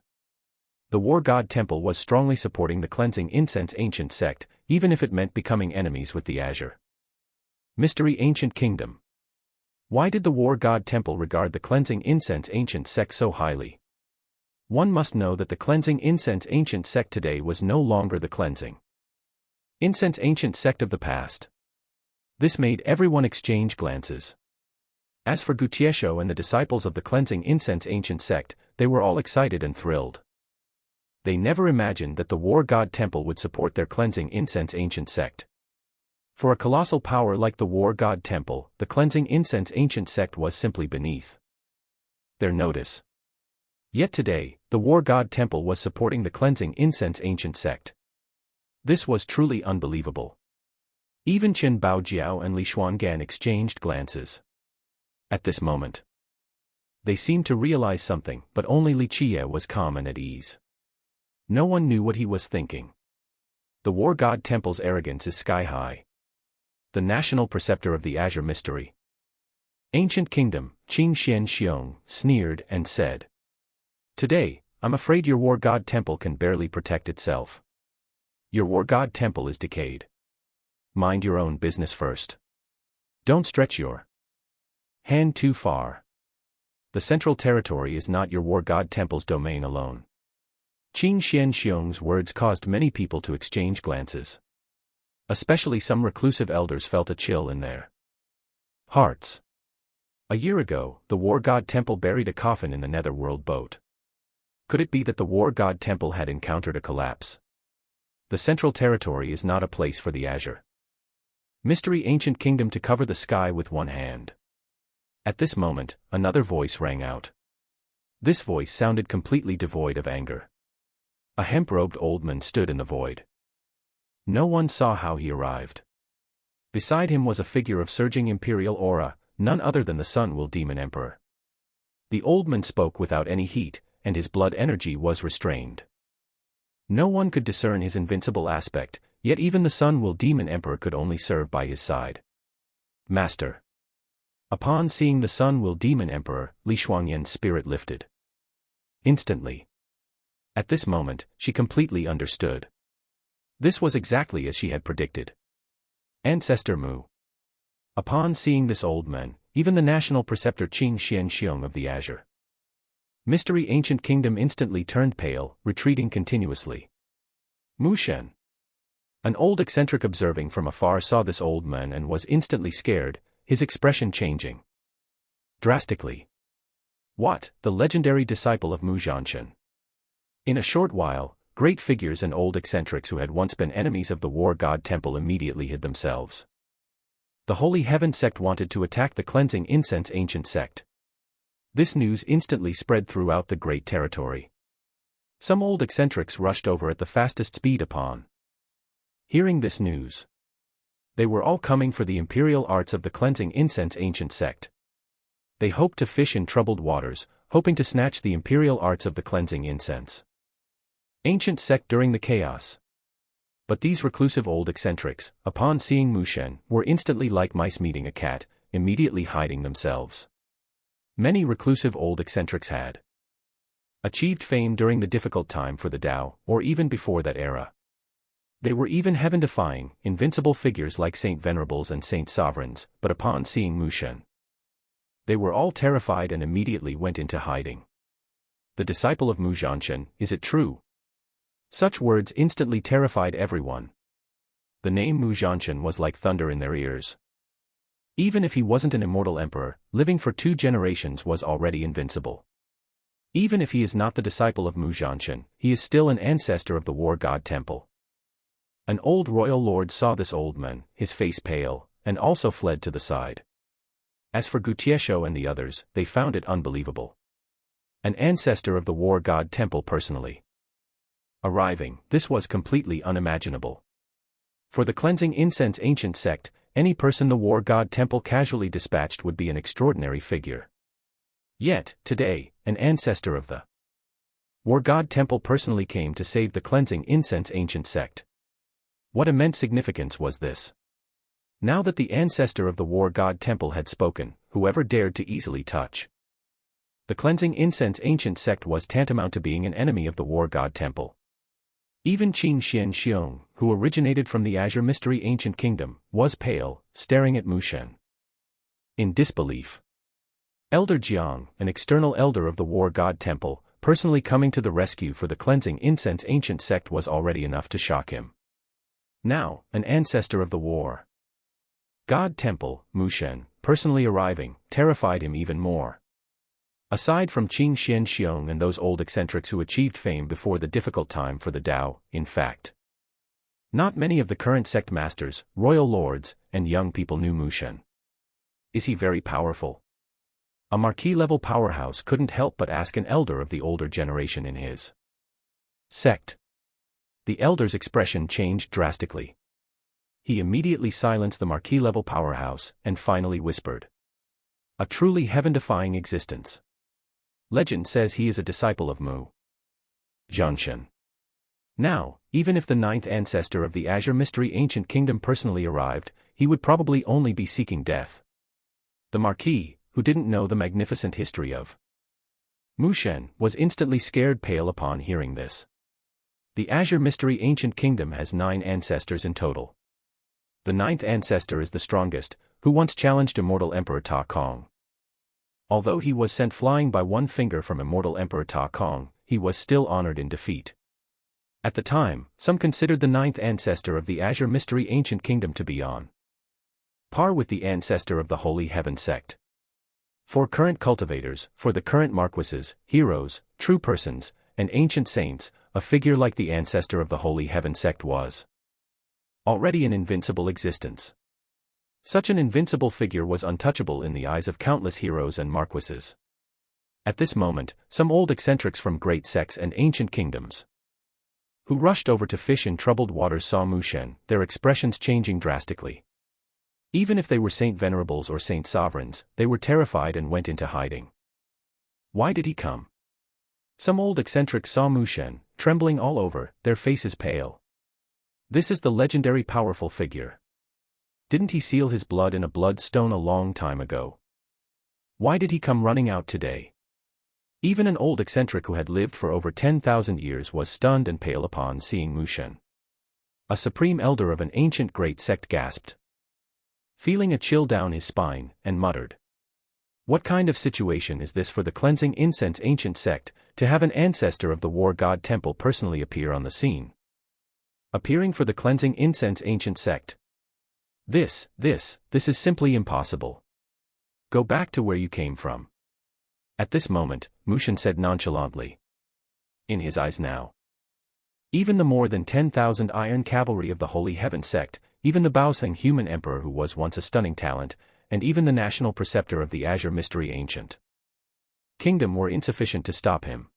The War God Temple was strongly supporting the Cleansing Incense Ancient Sect, even if it meant becoming enemies with the Azure Mystery Ancient Kingdom. Why did the War God Temple regard the Cleansing Incense Ancient Sect so highly? One must know that the Cleansing Incense Ancient Sect today was no longer the Cleansing Incense Ancient Sect of the past. This made everyone exchange glances. As for Li Qiye and the disciples of the Cleansing Incense Ancient Sect, they were all excited and thrilled. They never imagined that the War God Temple would support their Cleansing Incense Ancient Sect. For a colossal power like the War God Temple, the Cleansing Incense Ancient Sect was simply beneath their notice. Yet today, the War God Temple was supporting the Cleansing Incense Ancient Sect. This was truly unbelievable. Even Chen Baojiao and Li Xuangan exchanged glances. At this moment, they seemed to realize something, but only Li Qiye was calm and at ease. No one knew what he was thinking. The War God Temple's arrogance is sky-high. The national preceptor of the Azure Mystery Ancient Kingdom, Qing Xian Xiong, sneered and said, "Today, I'm afraid your War God Temple can barely protect itself. Your War God Temple is decayed. Mind your own business first. Don't stretch your hand too far. The Central Territory is not your War God Temple's domain alone." Qing Xian Xiong's words caused many people to exchange glances. Especially some reclusive elders felt a chill in their hearts. A year ago, the War God Temple buried a coffin in the Netherworld boat. Could it be that the War God Temple had encountered a collapse? The Central Territory is not a place for the Azure Mystery Ancient Kingdom to cover the sky with one hand. At this moment, another voice rang out. This voice sounded completely devoid of anger. A hemp-robed old man stood in the void. No one saw how he arrived. Beside him was a figure of surging imperial aura, none other than the Sun-Will Demon Emperor. The old man spoke without any heat, and his blood energy was restrained. No one could discern his invincible aspect, yet even the Sun-Will Demon Emperor could only serve by his side. "Master." Upon seeing the Sun-Will Demon Emperor, Li Xuanyan's spirit lifted. Instantly. At this moment, she completely understood. This was exactly as she had predicted. Ancestor Mu. Upon seeing this old man, even the national preceptor Qing Xian Xiong of the Azure Mystery Ancient Kingdom instantly turned pale, retreating continuously. Mu Shen. An old eccentric observing from afar saw this old man and was instantly scared, his expression changing drastically. What, the legendary disciple of Mu Zhanshan? In a short while, great figures and old eccentrics who had once been enemies of the War God Temple immediately hid themselves. The Holy Heaven Sect wanted to attack the Cleansing Incense Ancient Sect. This news instantly spread throughout the great territory. Some old eccentrics rushed over at the fastest speed upon hearing this news. They were all coming for the imperial arts of the Cleansing Incense Ancient Sect. They hoped to fish in troubled waters, hoping to snatch the imperial arts of the Cleansing Incense Ancient Sect during the chaos. But these reclusive old eccentrics, upon seeing Mu Shen, were instantly like mice meeting a cat, immediately hiding themselves. Many reclusive old eccentrics had achieved fame during the difficult time for the Tao, or even before that era. They were even heaven-defying, invincible figures like Saint Venerables and Saint Sovereigns, but upon seeing Mu Shen, they were all terrified and immediately went into hiding. The disciple of Mu Zhanshan, is it true? Such words instantly terrified everyone. The name Mu Zhanshan was like thunder in their ears. Even if he wasn't an immortal emperor, living for 2 generations was already invincible. Even if he is not the disciple of Mu Zhanshan, he is still an ancestor of the War God Temple. An old royal lord saw this old man, his face pale, and also fled to the side. As for Li Qiye and the others, they found it unbelievable. An ancestor of the War God Temple personally arriving, this was completely unimaginable. For the Cleansing Incense Ancient Sect, any person the War God Temple casually dispatched would be an extraordinary figure. Yet, today, an ancestor of the War God Temple personally came to save the cleansing incense ancient sect. What immense significance was this? Now that the ancestor of the War God Temple had spoken, whoever dared to easily touch the cleansing incense ancient sect was tantamount to being an enemy of the War God Temple. Even Qin Xianxiong, who originated from the Azure Mystery Ancient Kingdom, was pale, staring at Mu Shen in disbelief. Elder Jiang, an external elder of the War God Temple, personally coming to the rescue for the cleansing incense ancient sect was already enough to shock him. Now, an ancestor of the War God Temple, Mu Shen, personally arriving, terrified him even more. Aside from Qin Xianxiong and those old eccentrics who achieved fame before the difficult time for the Tao, in fact, not many of the current sect masters, royal lords, and young people knew Mu Shen. Is he very powerful? A marquis-level powerhouse couldn't help but ask an elder of the older generation in his sect. The elder's expression changed drastically. He immediately silenced the marquis-level powerhouse, and finally whispered, "A truly heaven-defying existence. Legend says he is a disciple of Mu Zhangshen." Now, even if the ninth ancestor of the Azure Mystery Ancient Kingdom personally arrived, he would probably only be seeking death. The Marquis, who didn't know the magnificent history of Mu Shen, was instantly scared pale upon hearing this. The Azure Mystery Ancient Kingdom has 9 ancestors in total. The 9th ancestor is the strongest, who once challenged Immortal Emperor Ta Kong. Although he was sent flying by one finger from Immortal Emperor Ta Kong, he was still honored in defeat. At the time, some considered the 9th ancestor of the Azure Mystery Ancient Kingdom to be on par with the ancestor of the Holy Heaven sect. For current cultivators, for the current marquises, heroes, true persons, and ancient saints, a figure like the ancestor of the Holy Heaven sect was already an invincible existence. Such an invincible figure was untouchable in the eyes of countless heroes and marquises. At this moment, some old eccentrics from great sects and ancient kingdoms who rushed over to fish in troubled waters saw Mu Shen, their expressions changing drastically. Even if they were saint venerables or saint sovereigns, they were terrified and went into hiding. Why did he come? Some old eccentrics saw Mu Shen, trembling all over, their faces pale. This is the legendary powerful figure. Didn't he seal his blood in a blood stone a long time ago? Why did he come running out today? Even an old eccentric who had lived for over 10,000 years was stunned and pale upon seeing Mu Shen. A supreme elder of an ancient great sect gasped, feeling a chill down his spine, and muttered, "What kind of situation is this for the cleansing incense ancient sect, to have an ancestor of the War God Temple personally appear on the scene? Appearing for the cleansing incense ancient sect? This is simply impossible. Go back to where you came from." At this moment, Mu Shen said nonchalantly. In his eyes now, even the more than 10,000 iron cavalry of the Holy Heaven sect, even the Baoseng human emperor who was once a stunning talent, and even the national preceptor of the Azure Mystery Ancient Kingdom were insufficient to stop him.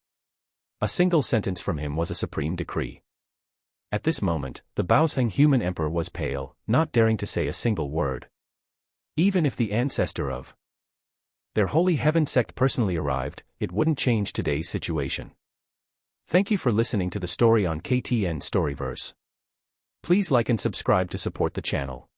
A single sentence from him was a supreme decree. At this moment, the Baoseng human emperor was pale, not daring to say a single word. Even if the ancestor of their Holy Heaven sect personally arrived, it wouldn't change today's situation. Thank you for listening to the story on KTN Storyverse. Please like and subscribe to support the channel.